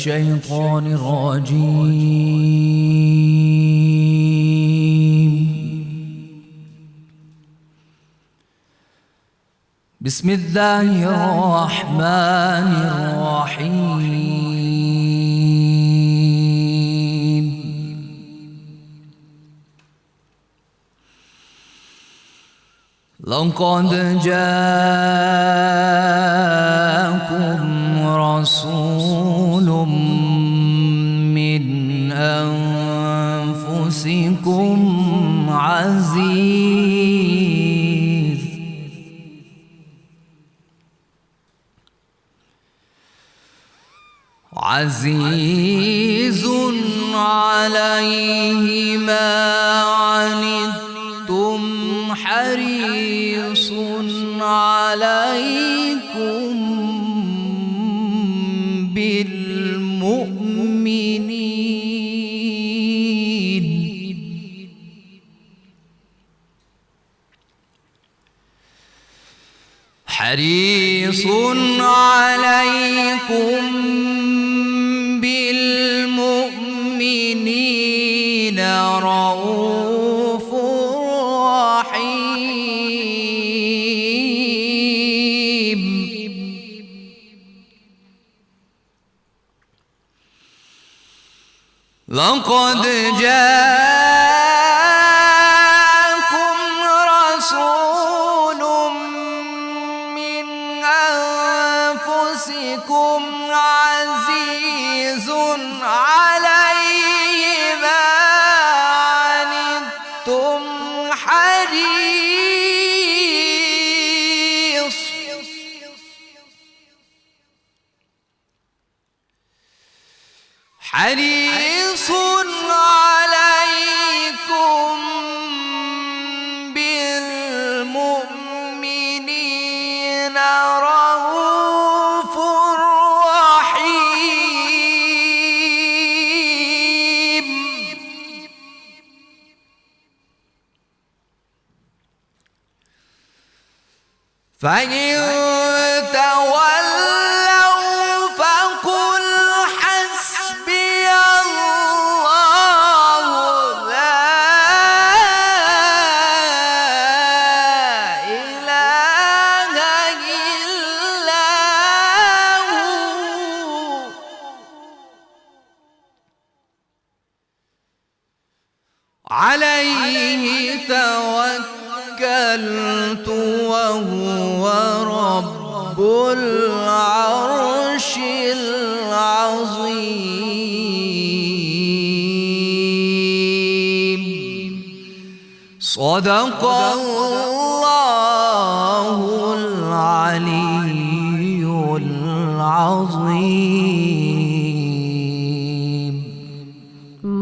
الشيطان الرجيم. بسم الله الرحمن الرحيم. لقد جاءكم رسول من أنفسكم عزيز عليه ما عنتم حريص عليكم بالمؤمنين حريص عليكم بالمؤمنين رؤوف رحيم. لقد جاءكم رسول من أنفسكم عزيز عليه ما عنتم حريص عليكم بالمؤمنين رؤوف رحيم. فإن تولوا فقل حسبي الله لا إله إلا هو عليه توكلت وهو رب العرش العظيم. صدق الله العلي العظيم.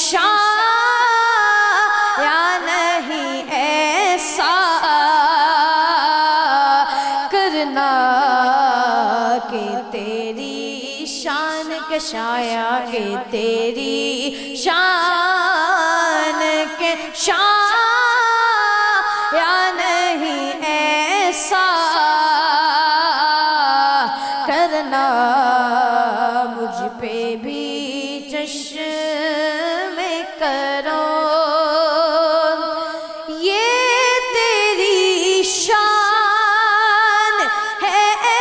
شایا نہیں ایسا کرنا کہ تیری شان کے شایا کہ تیری شان کے شایا نہیں ایسا کرنا مجھ پہ بھی چشم کرو یہ تیری شان ہے اے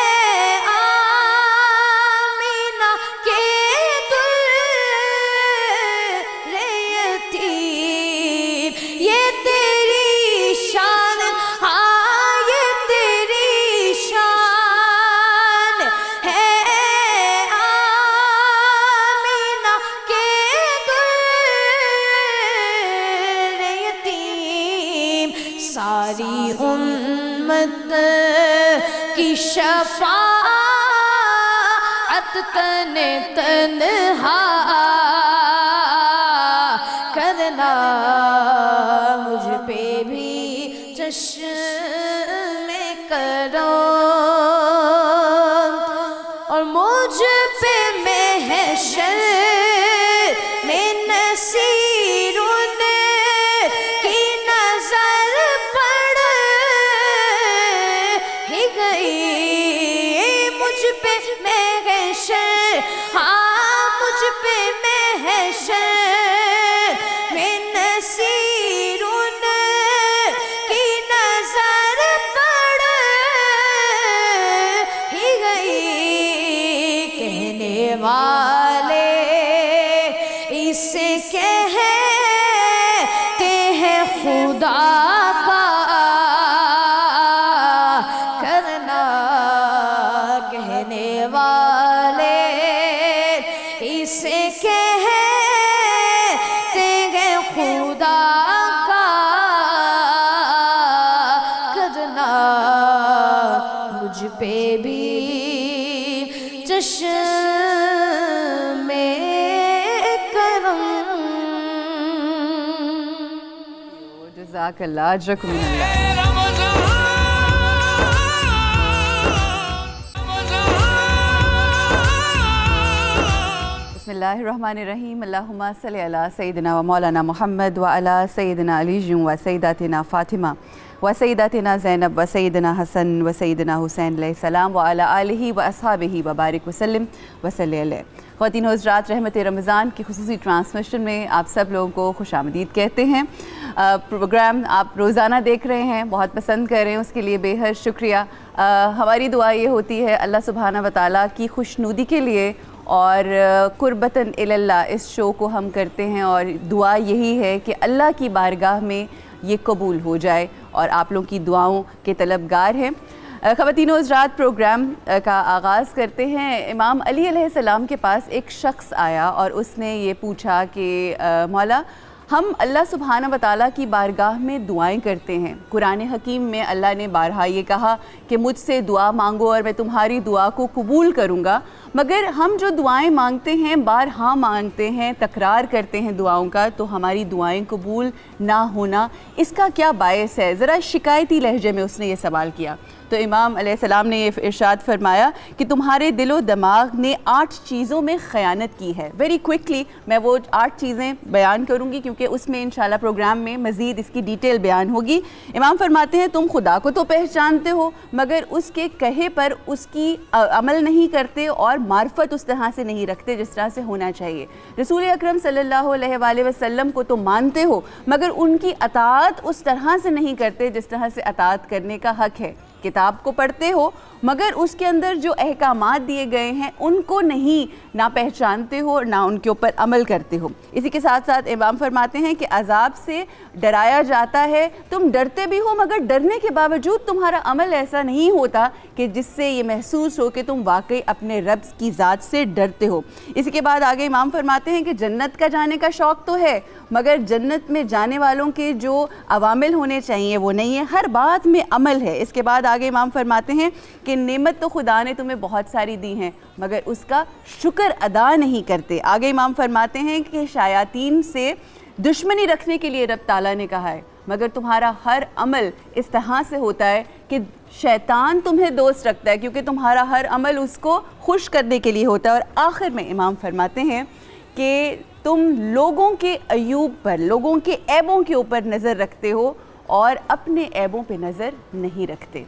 آمینہ کے در یتیم یہ تیری شان ہاں یہ تیری شان ہے اے آمینہ کے در یتیم ساری امت کی شفاعت تنہا کرنا مجھ پہ بھی چشم کرو اور مجھ پہ محشر میں نصیروں کی نظر پڑ ہی گئی مجھ پہ محشر ہاں مجھ پہ محشر میں نصیروں کی نظر پڑ ہی گئی کہنے والے اسے کہتے ہیں خدا کا کرنا کہنے والے اسے کہتے ہیں خدا کا کرنا مجھ پہ بھی چشم کرم جزاک اللہ اجرکم من اللہ بسم اللہ الرحمن الرحیم اللہم صلی علی سیدنا و مولانا محمد و علی سیدنا علی و سیداتنا فاطمہ و سیداتنا زینب و سیدنا حسن و سیدنا حسین علیہ السلام و علی آلہ و اصحابہ و بارک وسلم و صلی علیہ خواتین و حضرات رحمت رمضان کی خصوصی ٹرانسمیشن میں آپ سب لوگوں کو خوش آمدید کہتے ہیں پروگرام آپ روزانہ دیکھ رہے ہیں بہت پسند کر رہے ہیں اس کے لیے بے حد شکریہ ہماری دعا یہ ہوتی ہے اللہ سبحانہ و تعالیٰ کی خوشنودی کے لیے اور قربتاً اللہ اس شو کو ہم کرتے ہیں اور دعا یہی ہے کہ اللہ کی بارگاہ میں یہ قبول ہو جائے اور آپ لوگوں کی دعاؤں کے طلبگار ہیں خواتین و حضرات پروگرام کا آغاز کرتے ہیں امام علی علیہ السلام کے پاس ایک شخص آیا اور اس نے یہ پوچھا کہ مولا ہم اللہ سبحانہ و تعالیٰ کی بارگاہ میں دعائیں کرتے ہیں قرآن حکیم میں اللہ نے بارہا یہ کہا کہ مجھ سے دعا مانگو اور میں تمہاری دعا کو قبول کروں گا مگر ہم جو دعائیں مانگتے ہیں بارہا مانگتے ہیں تکرار کرتے ہیں دعاؤں کا تو ہماری دعائیں قبول نہ ہونا اس کا کیا باعث ہے ذرا شکایتی لہجے میں اس نے یہ سوال کیا تو امام علیہ السلام نے یہ ارشاد فرمایا کہ تمہارے دل و دماغ نے 8 چیزوں میں خیانت کی ہے ویری کوئکلی میں وہ 8 چیزیں بیان کروں گی کیونکہ اس میں انشاءاللہ پروگرام میں مزید اس کی ڈیٹیل بیان ہوگی امام فرماتے ہیں تم خدا کو تو پہچانتے ہو مگر اس کے کہے پر اس کی عمل نہیں کرتے اور معرفت اس طرح سے نہیں رکھتے جس طرح سے ہونا چاہیے رسول اکرم صلی اللہ علیہ وآلہ وسلم کو تو مانتے ہو مگر ان کی اطاعت اس طرح سے نہیں کرتے جس طرح سے اطاعت کرنے کا حق ہے کتاب کو پڑھتے ہو مگر اس کے اندر جو احکامات دیے گئے ہیں ان کو نہیں نہ پہچانتے ہو نہ ان کے اوپر عمل کرتے ہو اسی کے ساتھ ساتھ امام فرماتے ہیں کہ عذاب سے ڈرایا جاتا ہے تم ڈرتے بھی ہو مگر ڈرنے کے باوجود تمہارا عمل ایسا نہیں ہوتا کہ جس سے یہ محسوس ہو کہ تم واقعی اپنے رب کی ذات سے ڈرتے ہو اسی کے بعد آگے امام فرماتے ہیں کہ جنت کا جانے کا شوق تو ہے مگر جنت میں جانے والوں کے جو عوامل ہونے چاہیے وہ نہیں ہے ہر بات میں عمل ہے اس کے بعد آگے امام فرماتے ہیں کہ نعمت تو خدا نے تمہیں بہت ساری دی ہیں مگر اس کا شکر ادا نہیں کرتے. آگے امام فرماتے ہیں کہ شیاطین سے دشمنی رکھنے کے لیے رب تعالیٰ نے کہا ہے مگر تمہارا ہر عمل اس طرح سے ہوتا ہے کہ شیطان تمہیں دوست رکھتا ہے کیونکہ تمہارا ہر عمل اس کو خوش کرنے کے لیے ہوتا ہے. اور آخر میں امام فرماتے ہیں کہ تم لوگوں کے عیوب پر, لوگوں کے عیبوں کے اوپر نظر رکھتے ہو اور اپنے عیبوں پہ نظر نہیں رکھتے.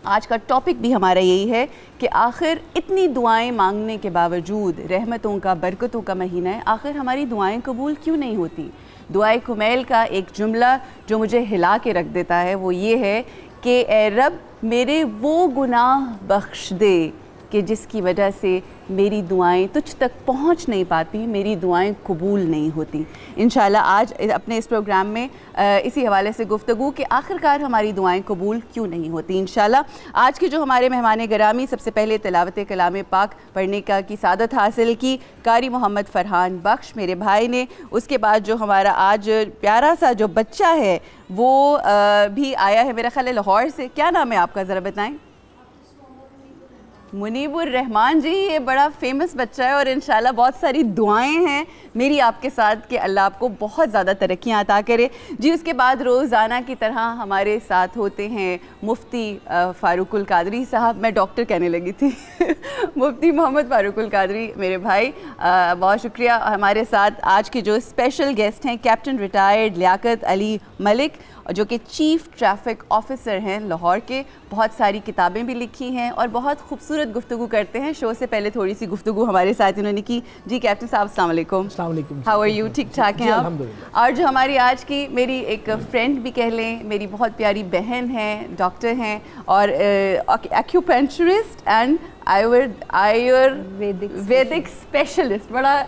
آج کا ٹاپک بھی ہمارا یہی ہے کہ آخر اتنی دعائیں مانگنے کے باوجود رحمتوں کا, برکتوں کا مہینہ ہے, آخر ہماری دعائیں قبول کیوں نہیں ہوتی؟ دعائے کمیل کا ایک جملہ جو مجھے ہلا کے رکھ دیتا ہے وہ یہ ہے کہ اے رب میرے وہ گناہ بخش دے کہ جس کی وجہ سے میری دعائیں تجھ تک پہنچ نہیں پاتی, میری دعائیں قبول نہیں ہوتی. انشاءاللہ آج اپنے اس پروگرام میں اسی حوالے سے گفتگو کہ آخرکار ہماری دعائیں قبول کیوں نہیں ہوتی. انشاءاللہ آج کے جو ہمارے مہمان گرامی, سب سے پہلے تلاوت کلام پاک پڑھنے کی سعادت حاصل کی قاری محمد فرحان بخش میرے بھائی نے. اس کے بعد جو ہمارا آج پیارا سا جو بچہ ہے وہ بھی آیا ہے میرا خیال ہے لاہور سے. کیا نام ہے آپ کا, ذرا بتائیں؟ منیب الرحمان جی. یہ بڑا فیمس بچہ ہے اور انشاءاللہ بہت ساری دعائیں ہیں میری آپ کے ساتھ کہ اللہ آپ کو بہت زیادہ ترقیاں عطا کرے جی. اس کے بعد روزانہ کی طرح ہمارے ساتھ ہوتے ہیں مفتی فاروق القادری صاحب. میں ڈاکٹر کہنے لگی تھی مفتی محمد فاروق القادری میرے بھائی, بہت شکریہ. ہمارے ساتھ آج کے جو اسپیشل گیسٹ ہیں کیپٹن ریٹائرڈ لیاقت علی ملک جو کہ چیف ٹریفک آفیسر ہیں لاہور کے. بہت ساری کتابیں بھی لکھی ہیں اور بہت خوبصورت گفتگو کرتے ہیں. شو سے پہلے تھوڑی سی گفتگو ہمارے ساتھ انہوں نے کی. جی کیپٹن صاحب السلام علیکم. السلام علیکم. How are you? ٹھیک ٹھاک ہیں آپ؟ اور جو ہماری آج کی میری ایک فرینڈ بھی کہہ لیں, میری بہت پیاری بہن ہیں, ڈاکٹر ہیں اور ایکیوپنچرسٹ اینڈ ویدک اسپیشلسٹ. بڑا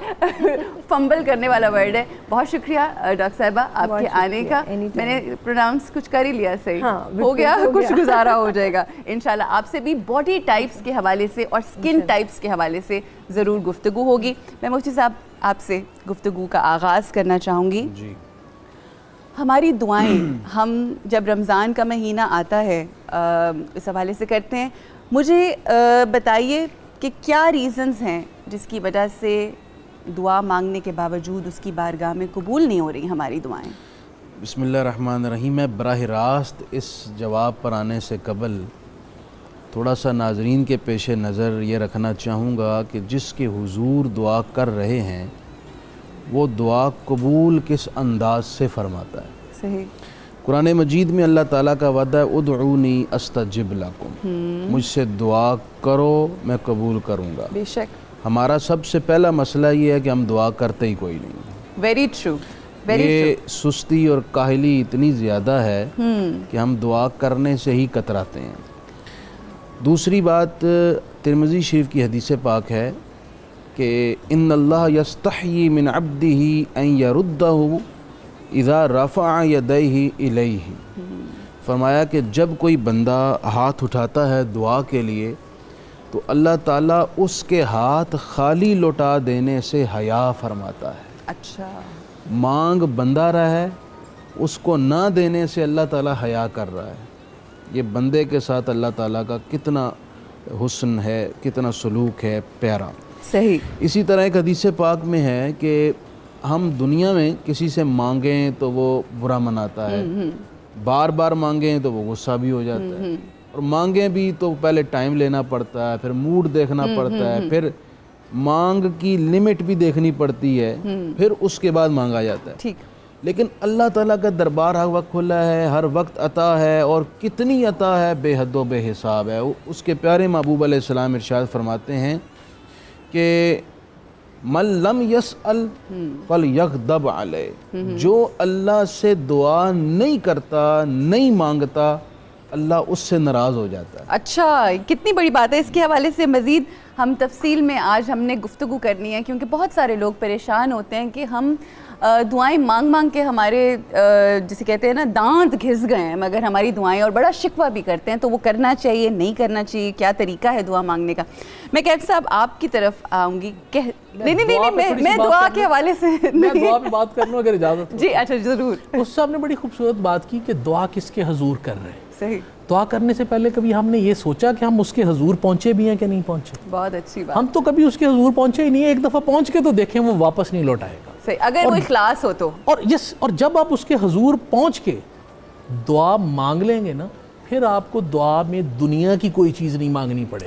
فمبل کرنے والا ورڈ ہے. بہت شکریہ ڈاکٹر صاحبہ آپ کے آنے کا. میں نے پروناؤنس کچھ کر ہی لیا صحیح ہو گیا, کچھ گزارا ہو جائے گا انشاءاللہ. آپ سے بھی باڈی ٹائپس کے حوالے سے اور سکن ٹائپس کے حوالے سے ضرور گفتگو ہوگی. میں مفتی صاحب آپ سے گفتگو کا آغاز کرنا چاہوں گی. جی, ہماری دعائیں ہم جب رمضان کا مہینہ آتا ہے اس حوالے سے کرتے ہیں. مجھے بتائیے کہ کیا ریزنز ہیں جس کی وجہ سے دعا مانگنے کے باوجود اس کی بارگاہ میں قبول نہیں ہو رہی ہماری دعائیں؟ بسم اللہ الرحمن الرحیم. میں براہ راست اس جواب پر آنے سے قبل تھوڑا سا ناظرین کے پیش نظر یہ رکھنا چاہوں گا کہ جس کے حضور دعا کر رہے ہیں وہ دعا قبول کس انداز سے فرماتا ہے. صحیح. قرآن مجید میں اللہ تعالیٰ کا وعدہ ہے ادعونی استجب لکم, مجھ سے دعا کرو میں قبول کروں گا. بے شک. ہمارا سب سے پہلا مسئلہ یہ ہے کہ ہم دعا کرتے ہی کوئی نہیں. Very true. یہ سستی اور کاہلی اتنی زیادہ ہے کہ ہم دعا کرنے سے ہی کتراتے ہیں. دوسری بات ترمذی شریف کی حدیث پاک ہے کہ ان اللہ یستحیی من عبدہ ان یردہ اذا رفع یدیہ الیہ. فرمایا کہ جب کوئی بندہ ہاتھ اٹھاتا ہے دعا کے لیے تو اللہ تعالیٰ اس کے ہاتھ خالی لوٹا دینے سے حیا فرماتا ہے. اچھا. مانگ بندہ رہا ہے, اس کو نہ دینے سے اللہ تعالیٰ حیا کر رہا ہے. یہ بندے کے ساتھ اللہ تعالیٰ کا کتنا حسن ہے, کتنا سلوک ہے پیارا. صحیح. اسی طرح ایک حدیث پاک میں ہے کہ ہم دنیا میں کسی سے مانگیں تو وہ برا مناتا ہے, بار بار مانگیں تو وہ غصہ بھی ہو جاتا ہے, اور مانگیں بھی تو پہلے ٹائم لینا پڑتا ہے, پھر موڈ دیکھنا پڑتا ہے, پھر مانگ کی لمٹ بھی دیکھنی پڑتی ہے, پھر اس کے بعد مانگا جاتا ہے. ٹھیک. لیکن اللہ تعالیٰ کا دربار ہر وقت کھلا ہے, ہر وقت عطا ہے, اور کتنی عطا ہے بے حد و بے حساب ہے. اس کے پیارے محبوب علیہ السلام ارشاد فرماتے ہیں کہ من لم یسأل فلیغضب علیہ. جو اللہ سے دعا نہیں کرتا, نہیں مانگتا, اللہ اس سے ناراض ہو جاتا ہے. اچھا, کتنی بڑی بات ہے. اس کے حوالے سے مزید ہم تفصیل میں آج ہم نے گفتگو کرنی ہے, کیونکہ بہت سارے لوگ پریشان ہوتے ہیں کہ ہم دعائیں مانگ مانگ کے ہمارے جسے کہتے ہیں نا دانت گھس گئے ہیں, مگر ہماری دعائیں, اور بڑا شکوہ بھی کرتے ہیں. تو وہ کرنا چاہیے, نہیں کرنا چاہیے, کیا طریقہ ہے دعا مانگنے کا؟ میں کیپٹن صاحب آپ کی طرف آؤں گی. نہیں, میں دعا کے حوالے سے میں دعا پہ بات کر لوں اگر اجازت ہو. جی اچھا ضرور. اس سے آپ نے بڑی خوبصورت بات کی کہ دعا کس کے حضور کر رہے ہیں. صحیح. دعا کرنے سے پہلے کبھی ہم نے یہ سوچا کہ ہم اس کے حضور پہنچے بھی ہیں کہ نہیں پہنچے؟ بہت اچھی بات. ہم تو کبھی اس کے حضور پہنچے ہی نہیں ہے. ایک دفعہ پہنچ کے تو دیکھیں وہ واپس نہیں لوٹ آئے گا. صحیح, اگر وہ اخلاص ہو تو. اور جب آپ اس کے حضور پہنچ کے دعا مانگ لیں گے نا, پھر آپ کو دعا میں دنیا کی کوئی چیز نہیں مانگنی پڑے.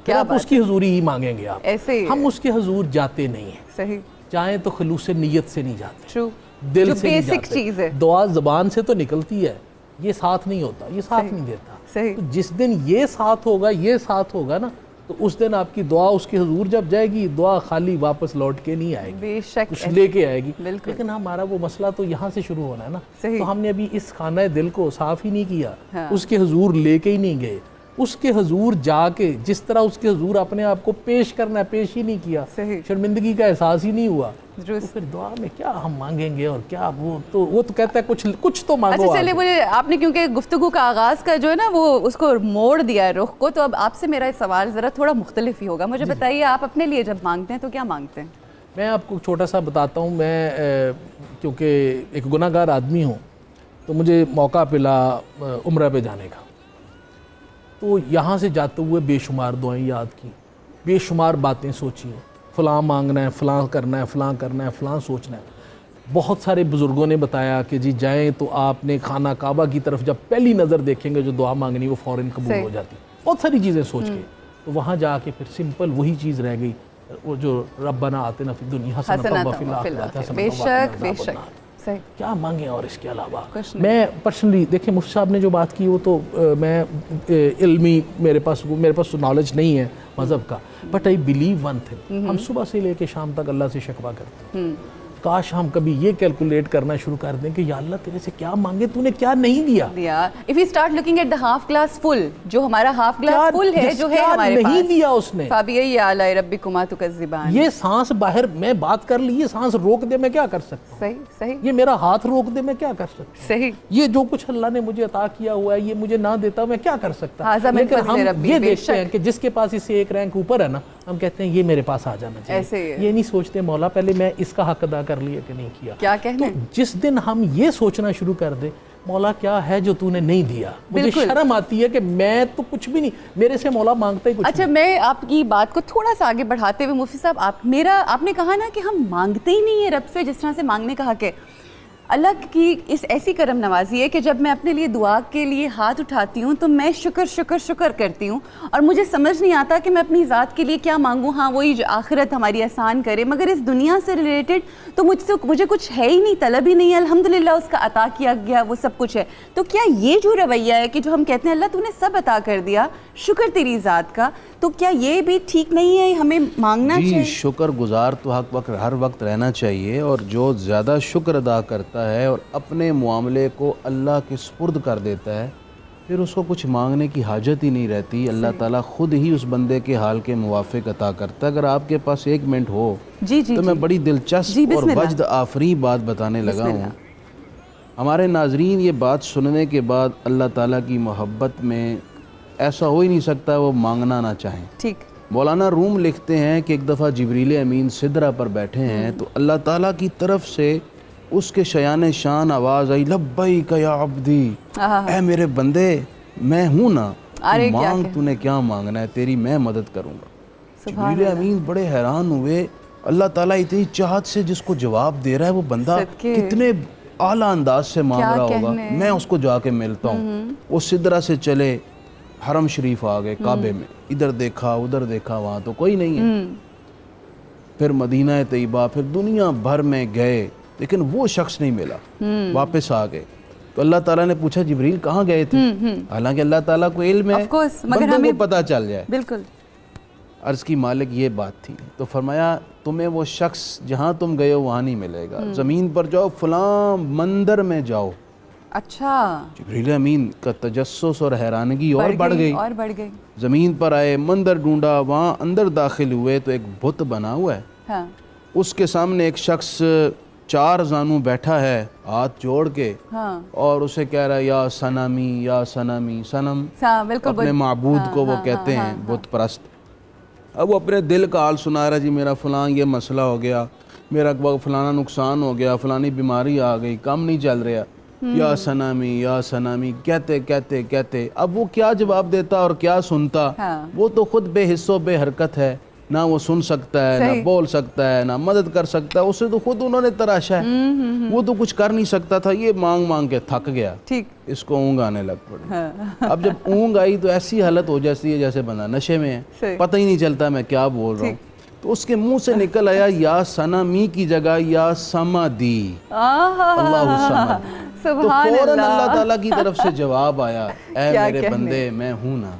کیا آپ اس کی حضوری ہی مانگیں گے. آپ ایسے ہی ہم اس کے حضور جاتے نہیں ہیں. صحیح. چاہیں تو خلوص نیت سے نہیں جاتے, ٹرو, دل جو سے نہیں بیسک جاتے. چیز ہے. دعا زبان سے تو نکلتی ہے, یہ ساتھ نہیں ہوتا, یہ ساتھ نہیں دیتا. صحیح. تو جس دن یہ ساتھ ہوگا نا, تو اس دن آپ کی دعا اس کے حضور جب جائے گی, دعا خالی واپس لوٹ کے نہیں آئے گی, بے شک کچھ لے کے آئے گی. بالکل. لیکن ہمارا وہ مسئلہ تو یہاں سے شروع ہونا ہے نا. صحیح. تو ہم نے ابھی اس خانہ دل کو صاف ہی نہیں کیا, اس کے حضور لے کے ہی نہیں گئے. اس کے حضور جا کے جس طرح اس کے حضور اپنے آپ کو پیش کرنا ہے, پیش ہی نہیں کیا. صحیح. شرمندگی کا احساس ہی نہیں ہوا. تو درست. پھر دعا میں کیا ہم مانگیں گے, اور کیا وہ تو کہتا ہے کچھ تو مانگو. اچھا چلیے, مجھے آپ نے کیونکہ گفتگو کا آغاز کا جو ہے نا وہ اس کو موڑ دیا ہے رخ کو, تو اب آپ سے میرا سوال ذرا تھوڑا مختلف ہی ہوگا. مجھے بتائیے آپ اپنے لیے جب مانگتے ہیں تو کیا مانگتے ہیں؟ میں آپ کو چھوٹا سا بتاتا ہوں. میں کیونکہ ایک گناہ گار آدمی ہوں, تو مجھے موقع ملا عمرہ پہ جانے کا. تو یہاں سے جاتے ہوئے بے شمار دعائیں یاد کی, بے شمار باتیں سوچی, فلاں مانگنا ہے, فلاں کرنا ہے, فلاں کرنا ہے, فلاں سوچنا ہے. بہت سارے بزرگوں نے بتایا کہ جی جائیں تو آپ نے خانہ کعبہ کی طرف جب پہلی نظر دیکھیں گے جو دعا مانگنی وہ فوراً قبول ہو جاتی. بہت ساری چیزیں سوچ کے تو وہاں جا کے پھر سمپل وہی چیز رہ گئی, وہ جو ربنا آتنا فی الدنیا حسنۃ وفی الآخرۃ حسنۃ بے وقنا شک بے عذاب شک. النار. صحیح. کیا مانگیں اور اس کے علاوہ. میں پرسنلی دیکھیں مفتی صاحب نے جو بات کی وہ تو میں علمی میرے پاس نالج نہیں ہے مذہب کا, but I believe one thing, ہم صبح سے لے کے شام تک اللہ سے شکوہ کرتے ہیں. کاش ہم کبھی یہ کیلکولیٹ کرنا شروع کر دیں کہ یا اللہ تیرے سے کیا مانگے, تو نے کیا نہیں دیا. if we start looking at the half glass full, جو ہمارا half glass full ہے جو ہے ہمارے پاس, نہیں دیا اس نے. فَبِأَيِّ آلَاءِ رَبِّكُمَا تُكَذِّبَانِ. یہ سانس باہر میں بات کر لی, یہ سانس روک دے میں کیا کر سکتا ہوں. صحیح صحیح یہ میرا ہاتھ روک دے میں کیا کر سکتا ہوں. صحیح. یہ جو کچھ اللہ نے مجھے عطا کیا ہوا ہے یہ مجھے نہ دیتا میں کیا کر سکتا. لیکن ہم یہ دیکھتے ہیں کہ جس کے پاس اس سے ایک رینک اوپر ہے نا, ہم کہتے ہیں یہ میرے پاس آ جانا چاہیے. یہ نہیں سوچتے مولا پہلے میں اس کا حق ادا کر لیا کہ نہیں کیا. کیا کہنا ہے. جس دن ہم یہ سوچنا شروع کر دیں مولا کیا ہے جو تو نے نہیں دیا, مجھے شرم آتی ہے کہ میں تو کچھ بھی نہیں, میرے سے مولا مانگتا ہی کچھ. اچھا میں آپ کی بات کو تھوڑا سا آگے بڑھاتے ہوئے مفتی صاحب, آپ نے کہا نا کہ ہم مانگتے ہی نہیں ہیں رب سے جس طرح سے مانگنے کا حق ہے. اللہ کی اس ایسی کرم نوازی ہے کہ جب میں اپنے لیے دعا کے لیے ہاتھ اٹھاتی ہوں تو میں شکر کرتی ہوں, اور مجھے سمجھ نہیں آتا کہ میں اپنی ذات کے لیے کیا مانگوں. ہاں وہی جو آخرت ہماری آسان کرے, مگر اس دنیا سے ریلیٹڈ تو مجھے کچھ ہے ہی نہیں, طلب ہی نہیں ہے. الحمدللہ اس کا عطا کیا گیا وہ سب کچھ ہے. تو کیا یہ جو رویہ ہے کہ جو ہم کہتے ہیں اللہ تو نے سب عطا کر دیا, شکر تیری ذات کا, تو کیا یہ بھی ٹھیک نہیں ہے, ہمیں مانگنا چاہیے؟ شکر گزار تو ہر وقت رہنا چاہیے, اور جو زیادہ شکر ادا کرتا ہے اور اپنے معاملے کو اللہ کے سپرد کر دیتا ہے پھر اس کو کچھ مانگنے کی حاجت ہی نہیں رہتی. اللہ تعالیٰ خود ہی اس بندے کے حال کے موافق عطا کرتا ہے. اگر آپ کے پاس 1 منٹ ہو تو میں بڑی دلچسپ اور وجد آفری بات بتانے لگا ہوں. ہمارے ناظرین یہ بات سننے کے بعد اللہ تعالیٰ کی محبت میں ایسا ہو ہی نہیں سکتا وہ مانگنا نہ چاہیں. ٹھیک. مولانا روم لکھتے ہیں کہ ایک دفعہ جبریل امین سدرہ پر بیٹھے ہیں تو اللہ تعالیٰ کی طرف سے اس کے شیان شان آواز آئی, لبیک یا عبدی, اے میرے بندے میں ہوں نا, مانگ تو نے کیا مانگنا ہے, تیری میں مدد کروں گا. جبریل امین بڑے حیران ہوئے, اللہ تعالیٰ اتنی چاہت سے جس کو جواب دے رہا ہے وہ بندہ کتنے اعلیٰ انداز سے مانگ رہا ہوگا, میں اس کو جا کے ملتا ہوں. وہ سدرہ سے چلے حرم شریف آ گئے, کعبے میں, ادھر دیکھا ادھر دیکھا, وہاں تو کوئی نہیں ہے. پھر مدینہ طیبہ, پھر دنیا بھر میں گئے لیکن وہ شخص نہیں ملا, واپس آ گئے. تو اللہ تعالیٰ نے پوچھا جبریل کہاں گئے تھے, حالانکہ اللہ تعالیٰ کو علم ہے بندوں کو پتہ چل جائے. بالکل. عرض کی مالک یہ بات تھی, تو فرمایا تمہیں وہ شخص جہاں تم گئے ہو وہاں نہیں ملے گا, زمین پر جاؤ فلاں مندر میں جاؤ. اچھا. جبریل امین کا تجسس اور حیرانگی اور بڑھ گئی. زمین پر آئے, مندر ڈھونڈا, وہاں اندر داخل ہوئے تو ایک بت بنا ہوا ہے, اس کے سامنے ایک شخص 4 زانوں بیٹھا ہے ہاتھ جوڑ کے, اور اسے کہہ رہا ہے یا سنمی یا سنمی. سنم اپنے معبود کو وہ کہتے ہیں, بت پرست. اب وہ اپنے دل کا حال سنا رہا, جی میرا فلاں یہ مسئلہ ہو گیا, میرا فلانا نقصان ہو گیا, فلانی بیماری آ گئی, کام نہیں چل رہا. یا سنامی یا سنامی کہتے کہتے کہتے اب وہ کیا جواب دیتا اور کیا سنتا. وہ تو خود بے حس و بے حرکت ہے, نہ وہ سن سکتا ہے, نہ بول سکتا ہے, نہ مدد کر سکتا ہے. اسے تو خود انہوں نے تراشا ہے, وہ تو کچھ کر نہیں سکتا تھا. یہ مانگ مانگ کے تھک گیا, اس کو اونگ آنے لگ پڑی. اب جب اونگ آئی تو ایسی حالت ہو جاتی ہے جیسے بندہ نشے میں ہے, پتہ ہی نہیں چلتا میں کیا بول رہا ہوں. تو اس کے منہ سے نکل آیا یا سنامی کی جگہ یا سمادی, اللہ الصمد. تو فوراً اللہ تعالیٰ کی طرف سے جواب آیا, اے میرے بندے میں ہوں نا.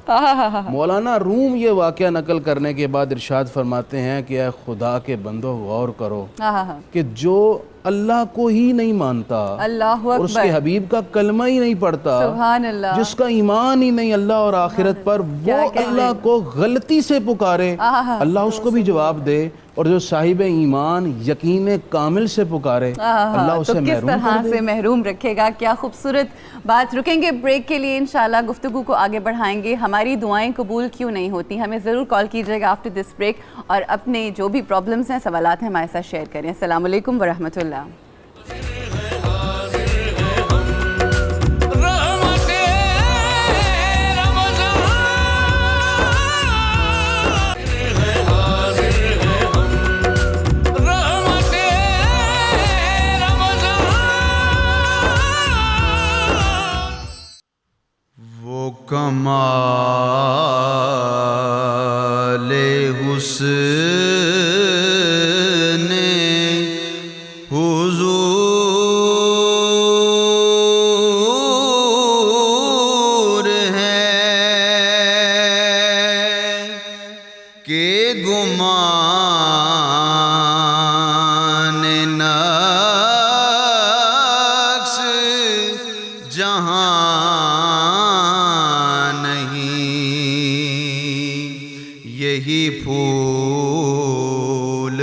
مولانا روم یہ واقعہ نقل کرنے کے بعد ارشاد فرماتے ہیں کہ اے خدا کے بندو غور کرو کہ جو اللہ کو ہی نہیں مانتا اور اس کے حبیب کا کلمہ ہی نہیں پڑھتا, جس کا ایمان ہی نہیں اللہ اور آخرت پر, وہ اللہ کو غلطی سے پکارے, اللہ اس کو بھی جواب دے. اور جو صاحب ایمان یقین کامل سے پکارے, اللہ اسے محروم کر دے. کس طرح سے محروم رکھے گا. کیا خوبصورت بات. رکیں گے بریک کے لیے, انشاءاللہ گفتگو کو آگے بڑھائیں گے. ہماری دعائیں قبول کیوں نہیں ہوتی, ہمیں ضرور کال کیجیے گا آفٹر دس بریک, اور اپنے جو بھی پرابلمز ہیں, سوالات ہیں, ہمارے ساتھ شیئر کریں. السلام علیکم ورحمۃ اللہ. کمال حسن حضور ہے کہ گمان نقص جہاں یہی پھول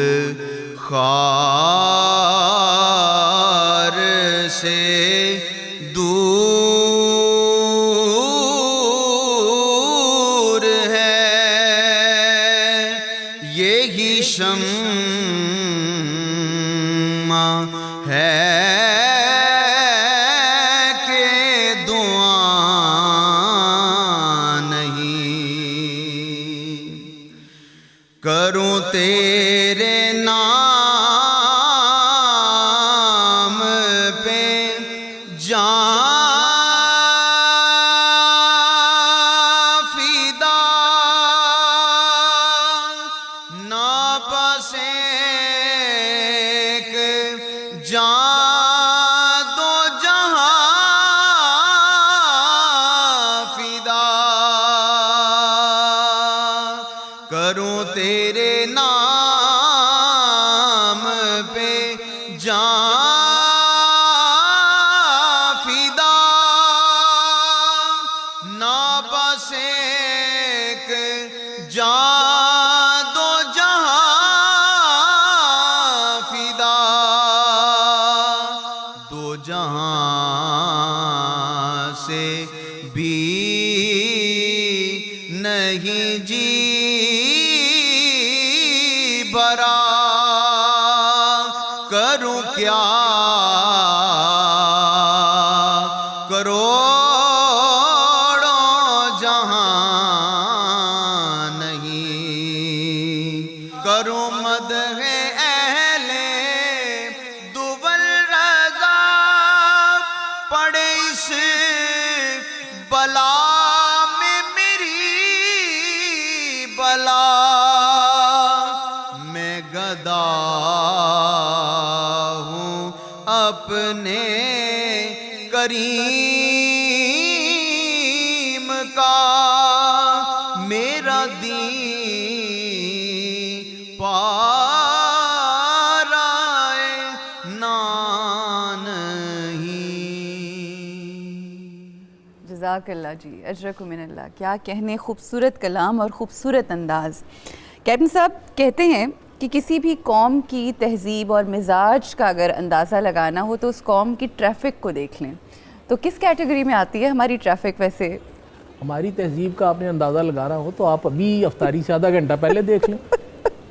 خار سے دور ہے, یہی شمع ہے کہ دعا نہیں. کروں تیرے نام پہ جان فدا, نہ بس ایک جان دو جہاں فدا. کروں تیرے نام پہ جان فدا, نہ بس ایک جان دو جہاں فدا. دو جہاں سے بھی نہیں جی برا, کروں کیا کروڑوں جہاں نہیں. کروں مدح اہل دول رضا, پڑے اس بلا میں میری بلا. میں گدا ہوں اپنے کریم کا, میرا دین پارائے نان ہی. جزاک اللہ جی, اجرکم من اللہ. کیا کہنے, خوبصورت کلام اور خوبصورت انداز. کیپٹن صاحب کہتے ہیں کہ کسی بھی قوم کی تہذیب اور مزاج کا اگر اندازہ لگانا ہو تو اس قوم کی ٹریفک کو دیکھ لیں. تو کس کیٹیگری میں آتی ہے ہماری ٹریفک ویسے؟ ہماری تہذیب کا آپ نے اندازہ لگانا ہو تو آپ ابھی افطاری سے آدھا گھنٹہ پہلے دیکھ لیں.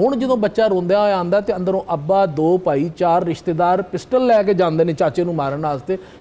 ਹੁਣ ਜਦੋਂ ਬੱਚਾ ਰੋਂਦਿਆ ਹੋਇਆ ਆਂਦਾ ਤੇ ਅੰਦਰੋਂ ਅੱਬਾ, ਦੋ ਭਾਈ, ਚਾਰ ਰਿਸ਼ਤੇਦਾਰ ਪਿਸਟਲ ਲੈ ਕੇ ਜਾਂਦੇ ਨੇ ਚਾਚੇ ਨੂੰ ਮਾਰਨ ਵਾਸਤੇ,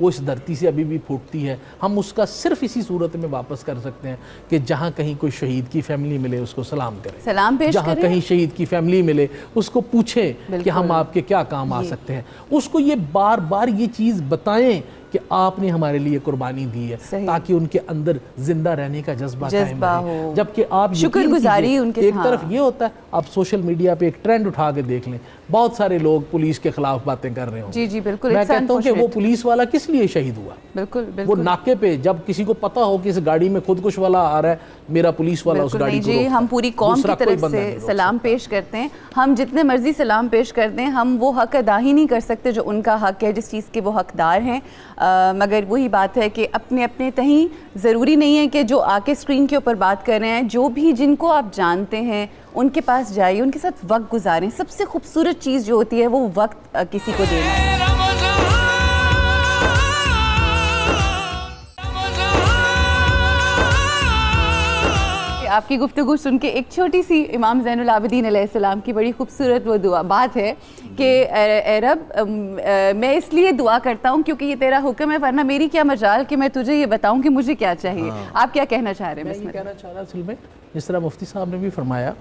وہ اس دھرتی سے ابھی بھی پھوٹتی ہے. ہم اس کا صرف اسی صورت میں واپس کر سکتے ہیں کہ جہاں کہیں کوئی شہید کی فیملی ملے اس کو سلام کریں, سلام پیش جہاں کریں. کہیں شہید کی فیملی ملے اس کو پوچھیں کہ ہم آپ کے کیا کام آ سکتے ہیں, اس کو یہ بار بار یہ چیز بتائیں کہ آپ نے ہمارے لیے قربانی دی ہے, تاکہ ان کے اندر زندہ رہنے کا جذبہ قائم رہے. جبکہ آپ شکر گزاری ان کے ایک طرف یہ ہوتا ہے, آپ سوشل میڈیا پہ ایک ٹرینڈ اٹھا کے دیکھ لیں, بہت سارے لوگ پولیس کے خلاف باتیں کر رہے ہوں. جی جی بالکل. میں کہتا ہوں کہ وہ پولیس والا کس لیے شہید ہوا؟ بالکل وہ ناکے پہ جب کسی کو پتا ہو کہ اس گاڑی میں خودکش والا آ رہا ہے, میرا پولیس والا اس گاڑی کو جی ہم پوری قوم کی طرف سے سلام پیش کرتے ہیں. ہم جتنے مرضی سلام پیش کرتے ہیں, ہم وہ حق ادا ہی نہیں کر سکتے جو ان کا حق ہے, جس چیز کے وہ حقدار ہیں. مگر وہی بات ہے کہ اپنے اپنے تہیں ضروری نہیں ہے کہ جو آ کے اسکرین کے اوپر بات کر رہے ہیں, جو بھی جن کو آپ جانتے ہیں ان کے پاس جائیے, ان کے ساتھ وقت گزاریں. سب سے خوبصورت چیز جو ہوتی ہے وہ وقت کسی کو دینا ہے. آپ کی گفتگو سن کے ایک چھوٹی سی امام زین العابدین علیہ السلام کی بڑی خوبصورت وہ دعا بات ہے کہ اے رب میں اس لیے دعا کرتا ہوں کیونکہ یہ تیرا حکم ہے, ورنہ میری کیا مجال کہ میں تجھے یہ بتاؤں کہ مجھے کیا چاہیے. آپ کیا کہنا چاہ رہے ہیں؟ میں یہ کہنا چاہ رہا اصل میں جس طرح مفتی صاحب نے بھی فرمایا,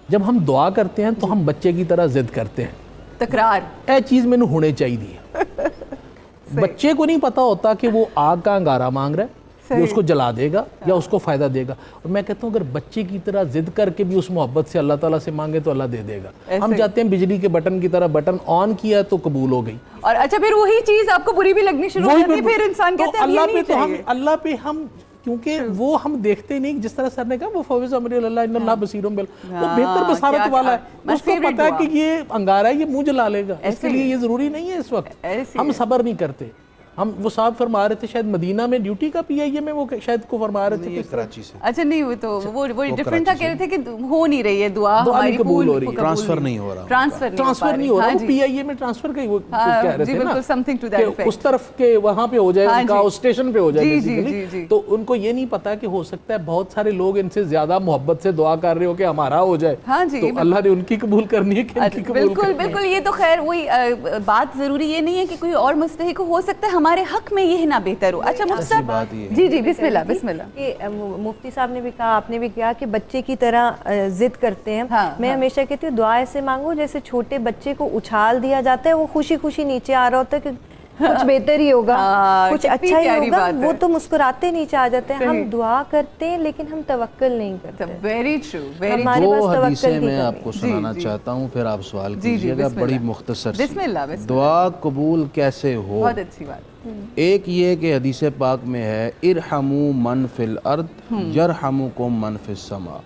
جب ہم دعا کرتے ہیں تو ہم بچے کی طرح ضد کرتے ہیں, تکرار اے چیز میں نے ہونے چاہیے. بچے کو نہیں پتا ہوتا کہ وہ آگ کا انگارہ مانگ رہا ہے, یہ اس کو جلا دے گا یا اس کو فائدہ دے گا. اور میں کہتا ہوں اگر بچے کی طرح ضد کر کے بھی اس محبت سے اللہ تعالیٰ سے مانگے تو اللہ دے دے گا. ہم چاہتے ہیں بجلی کے بٹن کی طرح بٹن آن کیا تو قبول ہو گئی, اور اچھا پھر وہی چیز آپ کو بری بھی لگنی شروع ہو جاتی ہے. پھر انسان کہتے ہیں اللہ پہ تو ہم اللہ پہ ہم کیونکہ وہ ہم دیکھتے نہیں, جس طرح سر نے کہا وہ فوز امر اللہ ان اللہ بصیر بل, وہ بہتر بصارت والا ہے, اس کو پتا ہے کہ یہ انگارہ ہے, یہ منہ جلا لے گا, اس کے لیے یہ ضروری نہیں ہے. اس وقت ہم صبر نہیں کرتے. ہم وہ صاحب فرما رہے تھے شاید مدینہ میں ڈیوٹی کا پی آئی اے میں وہ شاید کو فرما رہے تھے کراچی سے. اچھا نہیں وہ تو وہ ڈیفرنٹ تھا, کہہ رہے تھے کہ ہو نہیں رہی ہے دعا ہماری قبول ہو رہی ہے, ٹرانسفر نہیں ہو رہا, ٹرانسفر نہیں ہو رہا. وہ پی آئی اے میں ٹرانسفر کا ہی وہ کہہ رہے تھے نا کہ اس طرف کے وہاں پہ ہو جائے, ان کا اسٹیشن پہ ہو جائے بیسیکلی. تو ان کو یہ نہیں پتا کہ ہو سکتا ہے بہت سارے لوگ ان سے زیادہ محبت سے دعا کر رہے ہو کہ ہمارا ہو جائے, تو اللہ نے ان کی قبول کرنی ہے کہ ان کی قبول بالکل بالکل. یہ تو خیر وہی بات ضروری یہ نہیں ہے کہ کوئی اور مستحق ہو سکتا ہے ہمارے حق میں یہ نہ بہتر ہو. اچھا مفتی صاحب جی جی بسم اللہ بسم اللہ. کہ مفتی صاحب نے بھی کہا, آپ نے بھی کہا کہ بچے کی طرح ضد کرتے ہیں. میں ہمیشہ کہتی ہوں دعا ایسے مانگو جیسے چھوٹے بچے کو اچھال دیا جاتا ہے, وہ خوشی خوشی نیچے آ رہا ہوتا ہے کہ کچھ بہتر ہی ہوگا, کچھ اچھا ہی ہوگا, وہ تو مسکراتے نیچے آ جاتے ہیں. ہم دعا کرتے ہیں لیکن ہم توکل نہیں کرتے. ویری ٹرو, ویری ہمارے دو پاس حدیثیں توکل میں نہیں آپ کو سنانا چاہتا ہوں, پھر آپ سوال جی کیجیے گا بڑی مختصر سی. بسم اللہ. دعا قبول کیسے ہو؟ بہت اچھی بات. ایک یہ کہ حدیث پاک میں ہے ارحموا من فی الارض یرحمکم من فی السماء,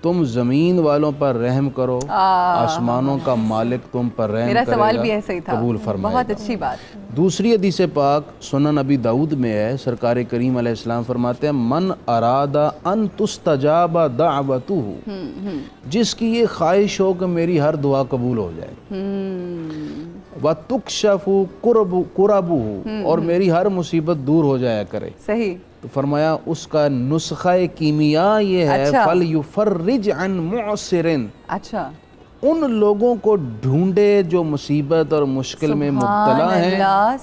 تم زمین والوں پر رحم کرو, آسمانوں کا مالک تم پر رحم کرے گا. میرا سوال بھی ایسا ہی تھا, قبول فرمائے بہت گا. اچھی بات. دوسری حدیث پاک سنن ابی داؤد میں ہے, سرکار کریم علیہ السلام فرماتے ہیں من اراد ان تستجاب دعوتہ, جس کی یہ خواہش ہو کہ میری ہر دعا قبول ہو جائے, وَتُكْشَفُ قُرَبُهُ, اور میری ہر مصیبت دور ہو جایا کرے. صحیح. تو فرمایا اس کا نسخہ کیمیا یہ ہے فَلْيُفَرِّجْ عَنْ مُعْسِرٍ, اچھا ان لوگوں کو ڈھونڈے جو مصیبت اور مشکل میں مبتلا ہیں,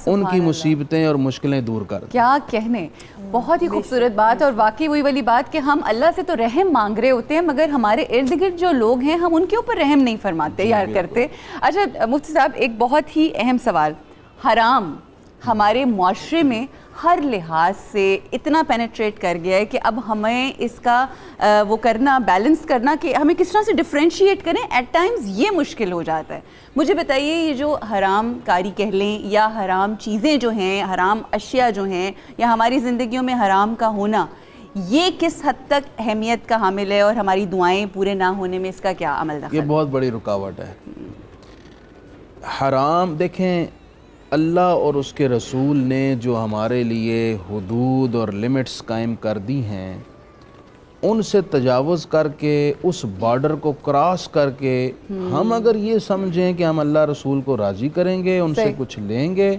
ان کی مصیبتیں اور مشکلیں دور کر. کیا کہنے, بہت ہی خوبصورت بات. اور واقعی وہی والی بات کہ ہم اللہ سے تو رحم مانگ رہے ہوتے ہیں مگر ہمارے ارد گرد جو لوگ ہیں ہم ان کے اوپر رحم نہیں فرماتے یا کرتے. اچھا مفتی صاحب ایک بہت ہی اہم سوال, حرام ہمارے معاشرے میں ہر لحاظ سے اتنا پینیٹریٹ کر گیا ہے کہ اب ہمیں اس کا وہ کرنا, بیلنس کرنا کہ ہمیں کس طرح سے ڈفرینشیٹ کریں, ایٹ ٹائمز یہ مشکل ہو جاتا ہے. مجھے بتائیے یہ جو حرام کاری کہہ لیں یا حرام چیزیں جو ہیں, حرام اشیاء جو ہیں, یا ہماری زندگیوں میں حرام کا ہونا, یہ کس حد تک اہمیت کا حامل ہے اور ہماری دعائیں پورے نہ ہونے میں اس کا کیا عمل دخل؟ یہ بہت بڑی رکاوٹ ہے. حرام دیکھیں, اللہ اور اس کے رسول نے جو ہمارے لیے حدود اور لمٹس قائم کر دی ہیں, ان سے تجاوز کر کے, اس بارڈر کو کراس کر کے ہم اگر یہ سمجھیں کہ ہم اللہ رسول کو راضی کریں گے, ان سے کچھ لیں گے,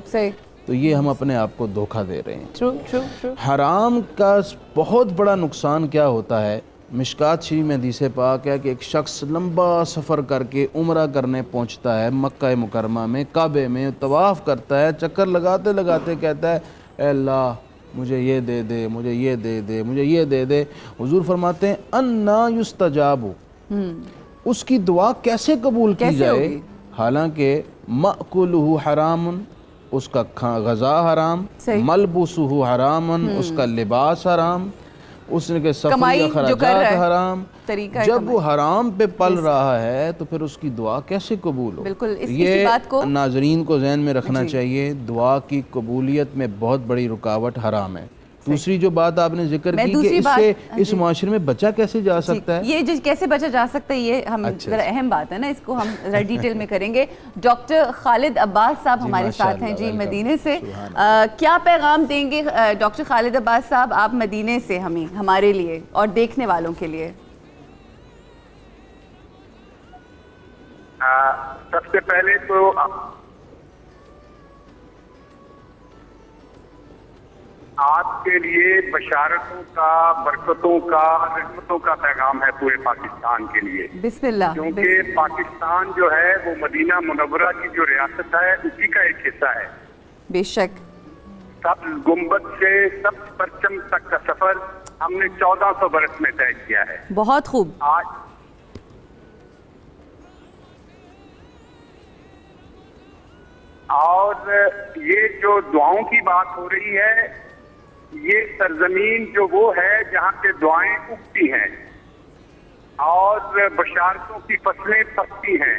تو یہ ہم اپنے آپ کو دھوکہ دے رہے ہیں. حرام کا بہت بڑا نقصان کیا ہوتا ہے مشکات شریف میں حدیث پاک ہے کہ ایک شخص لمبا سفر کر کے عمرہ کرنے پہنچتا ہے مکہ مکرمہ میں، کعبے میں طواف کرتا ہے، چکر لگاتے لگاتے کہتا ہے اے اللہ مجھے یہ دے دے، مجھے یہ دے دے، مجھے یہ دے دے۔ حضور فرماتے ہیں انا یستجاب، اس کی دعا کیسے قبول کی جائے؟ حالانکہ مأکلہ حرام، اس کا غذا حرام، ملبوسہ حرام، اس کا لباس حرام، اس نے کہ سفری اخراجات حرام۔ جب وہ حرام پہ پل رہا ہے تو پھر اس کی دعا کیسے قبول ہو؟ بالکل یہ ناظرین کو ذہن میں رکھنا چاہیے، دعا کی قبولیت میں بہت بڑی رکاوٹ حرام ہے۔ دوسری جو بات آپ نے ذکر کی کہ اس سے اس معاشرے میں بچا کیسے جا سکتا ہے، یہ کیسے بچا جا سکتا ہے، یہ ہم ذرا اہم بات ہے نا، اس کو ہم ذرا ڈیٹیل میں کریں گے۔ ڈاکٹر خالد عباس صاحب ہمارے ساتھ ہیں جی مدینے سے، کیا پیغام دیں گے ڈاکٹر خالد عباس صاحب آپ مدینے سے ہمیں، ہمارے لیے اور دیکھنے والوں کے لیے؟ سب سے پہلے تو آپ کے لیے بشارتوں کا، برکتوں کا، رحمتوں کا پیغام ہے پورے پاکستان کے لیے۔ بسم اللہ۔ کیونکہ پاکستان جو ہے وہ مدینہ منورہ کی جو ریاست ہے اسی کا ایک حصہ ہے۔ بے شک۔ سبز گنبد سے سبز پرچم تک کا سفر ہم نے 1400 برس میں طے کیا ہے۔ بہت خوب۔ اور یہ جو دعاؤں کی بات ہو رہی ہے، یہ سرزمین جو وہ ہے جہاں سے دعائیں اگتی ہیں اور بشارتوں کی فصلیں پکتی ہیں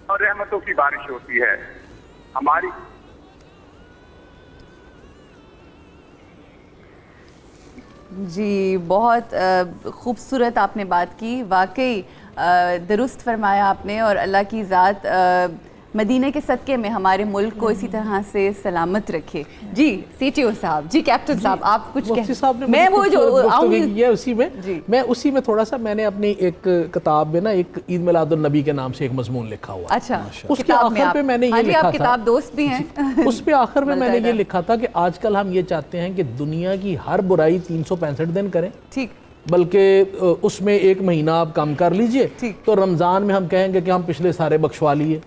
اور رحمتوں کی بارش ہوتی ہے۔ ہماری جی بہت خوبصورت آپ نے بات کی، واقعی درست فرمایا آپ نے، اور اللہ کی ذات مدینہ کے صدقے میں ہمارے ملک کو اسی طرح سے سلامت رکھے۔ جی سی ٹی او صاحب، جی کیپٹن صاحب آپ کچھ کہیں؟ میں وہ جو اسی میں تھوڑا سا میں نے اپنی ایک کتاب میں نا ایک عید میلاد النبی کے نام سے ایک مضمون لکھا ہوا۔ اچھا، اس کے آخر پہ میں نے یہ لکھا تھا، آپ کتاب دوست بھی ہیں، اس پہ آخر میں نے یہ لکھا تھا کہ آج کل ہم یہ چاہتے ہیں کہ دنیا کی ہر برائی 365 دن کریں، ٹھیک، بلکہ اس میں ایک مہینہ آپ کم کر لیجئے، تو رمضان میں ہم کہیں گے کہ ہم پچھلے سارے بخشوا لیے،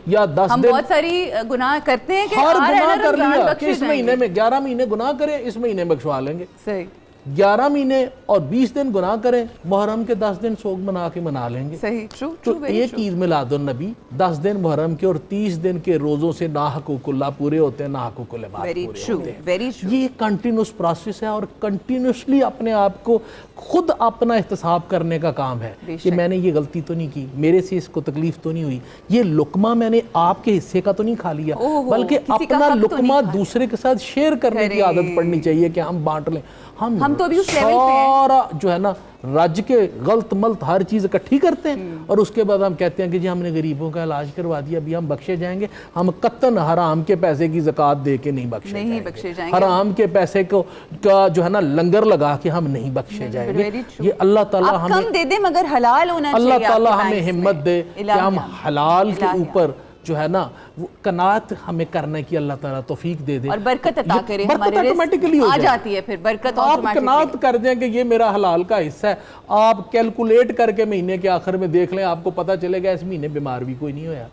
یا 10 ہم بہت ساری گناہ کرتے ہیں کہ ہر گناہ کر لیا کہ اس مہینے میں 11 مہینے گناہ کریں، اس مہینے بخشوا لیں گے، صحیح 11 مہینے اور 20 دن گناہ کریں، محرم کے 10 دن سوگ منا کے منا لیں گے۔ صحیح، تو ایک عید میلاد النبی 10 دن محرم کے اور 30 دن کے روزوں سے نا حقوق اللہ پورے ہوتے ہیں، نا حقوق العباد پورے ہوتے ہیں۔ یہ کنٹینیوس پروسیس ہے اور کنٹینیوسلی اپنے آپ کو خود اپنا احتساب کرنے کا کام ہے کہ میں نے یہ غلطی تو نہیں کی، میرے سے اس کو تکلیف تو نہیں ہوئی، یہ لقمہ میں نے آپ کے حصے کا تو نہیں کھا لیا، بلکہ اپنا لقمہ دوسرے کے ساتھ شیئر کرنے کی عادت پڑنی چاہیے کہ ہم بانٹ لیں۔ ہم تو ابھی اس لیول پہ ہیں، سارا جو ہے نا رج کے غلط ملت ہر چیز اکٹھی کرتے ہیں اور اس کے بعد ہم کہتے ہیں کہ جی ہم نے غریبوں کا علاج کروا دیا، ابھی ہم بخشے جائیں گے۔ ہم قطعاً حرام کے پیسے کی زکوٰۃ دے کے نہیں بخشے جائیں گے، حرام کے پیسے کا جو ہے نا لنگر لگا کے ہم نہیں بخشے جائیں گے۔ یہ اللہ تعالیٰ ہمیں کم دے دیں مگر حلال ہونا چاہیے، اللہ تعالیٰ ہمیں ہمت دے کہ ہم حلال کے اوپر جو ہے نا وہ قناعت ہمیں کرنے کی اللہ تعالیٰ توفیق دے دے اور برکت عطا کرے، ہمارے رزق آ جاتی ہے، پھر برکت آپ قناعت کر دیں کہ یہ میرا حلال کا حصہ ہے۔ آپ کیلکولیٹ کر کے مہینے کے آخر میں دیکھ لیں، آپ کو پتہ چلے گا اس مہینے بیمار بھی کوئی نہیں ہویا،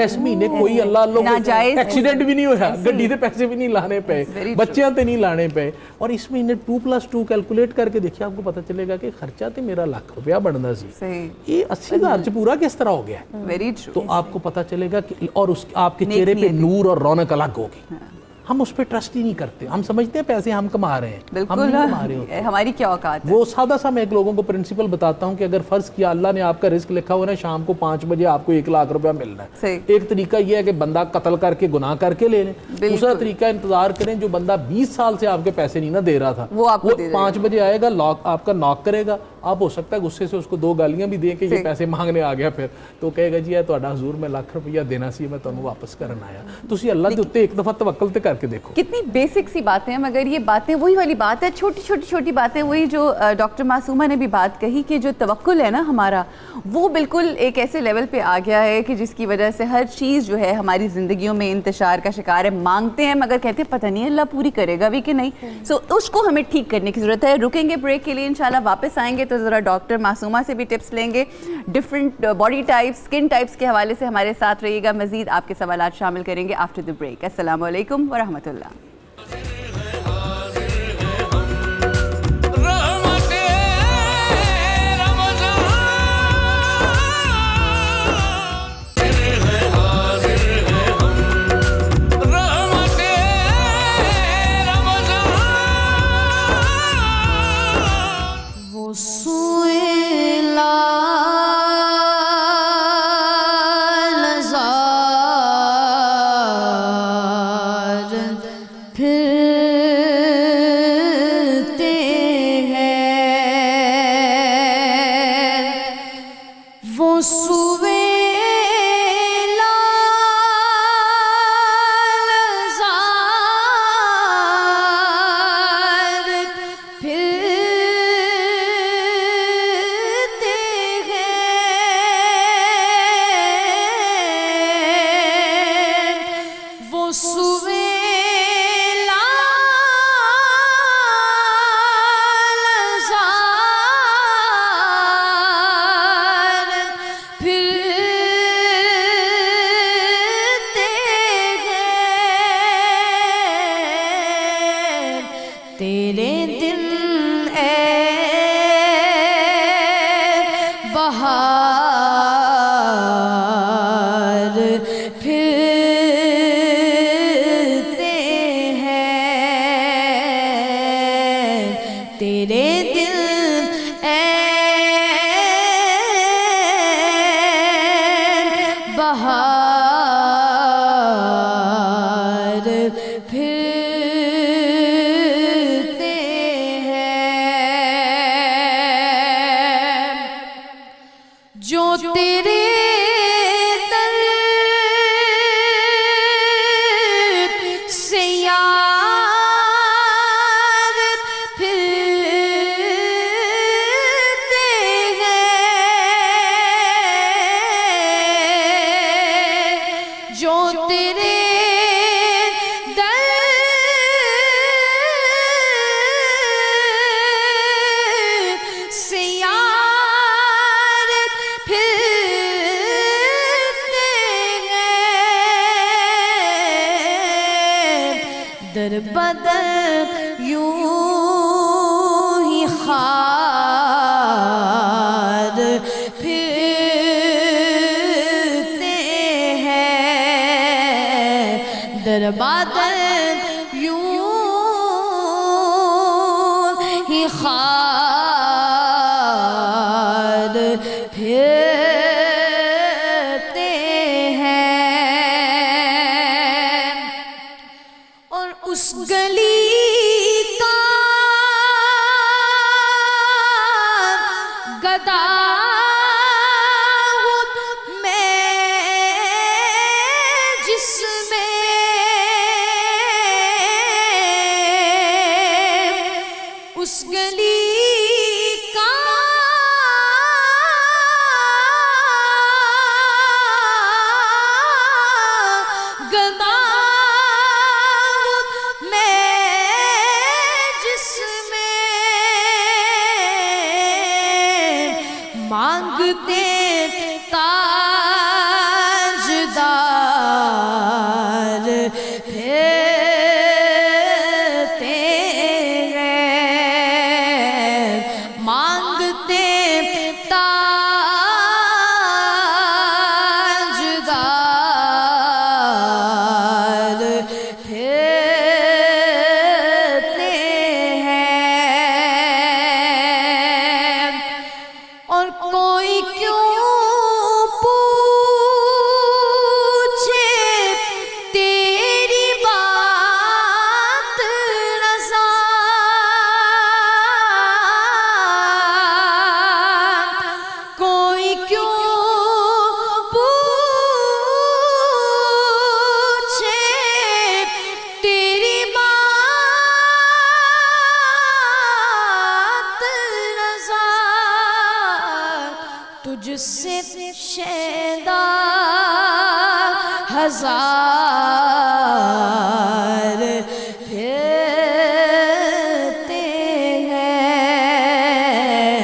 اس مہینے کوئی اللہ ایکسیڈنٹ بھی نہیں ہویا، گڈی دے پیسے بھی نہیں لانے پے، بچیاں تے نہیں لانے پے، اور اس مہینے 2+2 کیلکولیٹ کر کے دیکھیں، آپ کو پتہ چلے گا کہ خرچہ تے میرا ₹1,00,000 بننا سی، یہ 80,000 سے پورا کس طرح ہو گیا؟ تو آپ کو پتہ چلے گا کہ اور آپ کے چہرے پہ نور اور رونق الگ ہوگی۔ ہم اس پہ ٹرسٹ ہی نہیں کرتے، ہم سمجھتے ہیں پیسے ہم کما رہے ہیں، ہم نہیں کما رہے ہوتے، ہماری کیا اوقات ہے۔ وہ سادہ سا میں ایک لوگوں کو پرنسپل بتاتا ہوں کہ اگر فرض کیا اللہ نے آپ کا رزق لکھا ہوا ہے شام کو 5 بجے آپ کو ₹1,00,000 ملنا ہے، ایک طریقہ یہ ہے کہ بندہ قتل کر کے گناہ کر کے لے لیں، دوسرا طریقہ انتظار کریں جو بندہ 20 سال سے آپ کے پیسے نہیں نہ دے رہا تھا وہ 5 بجے آئے گا، آپ کا ناک کرے گا، آپ ہو سکتا ہے غصے سے اس کو 2 گالیاں بھی دیں کہ یہ پیسے مانگنے آ گیا، پھر تو کہے گا جی تہاڈا حضور میں ₹1,00,000 دینا سی، میں تمہیں واپس کرنا آیا۔ تسی اللہ دے اوتے ایک دفعہ توکل تے کر کے دیکھو۔ کتنی بیسک سی باتیں، مگر یہ باتیں وہی والی بات ہے، چھوٹی باتیں، وہی جو ڈاکٹر معصومہ نے بھی بات کہی کہ جو توکل ہے نا ہمارا، وہ بالکل ایک ایسے لیول پہ آ گیا ہے کہ جس کی وجہ سے ہر چیز جو ہے ہماری زندگیوں میں انتشار کا شکار ہے، مانگتے ہیں مگر کہتے ہیں پتہ نہیں اللہ پوری کرے گا بھی کہ نہیں، سو اس کو ہمیں ٹھیک کرنے کی ضرورت ہے۔ رکیں گے بریک کے لیے، انشاءاللہ واپس آئیں گے تو تو ذرا ڈاکٹر معصومہ سے بھی ٹپس لیں گے. Different body types, skin types کے حوالے سے ہمارے ساتھ رہیے گا. مزید آپ کے سوالات شامل کریں گے آفٹر دی بریک. السلام علیکم ورحمۃ اللہ. در بدر یوں ہی خار پھرتے ہیں در بدر یوں ہی خار پھرتے ہیں اور اس گلی کا گدا ہوں میں جس میں اس گلی کا گدا مانگتے تاجدار پھرتے ہیں مانگتے تاجدار پھرتے ہیں اور کوئی کیوں پوچھے تیری بات رضا کوئی کیوں پوچھے تیری بات رضا تجھ سے شیدا ہزار پھرتے ہیں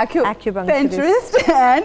acupuncturist and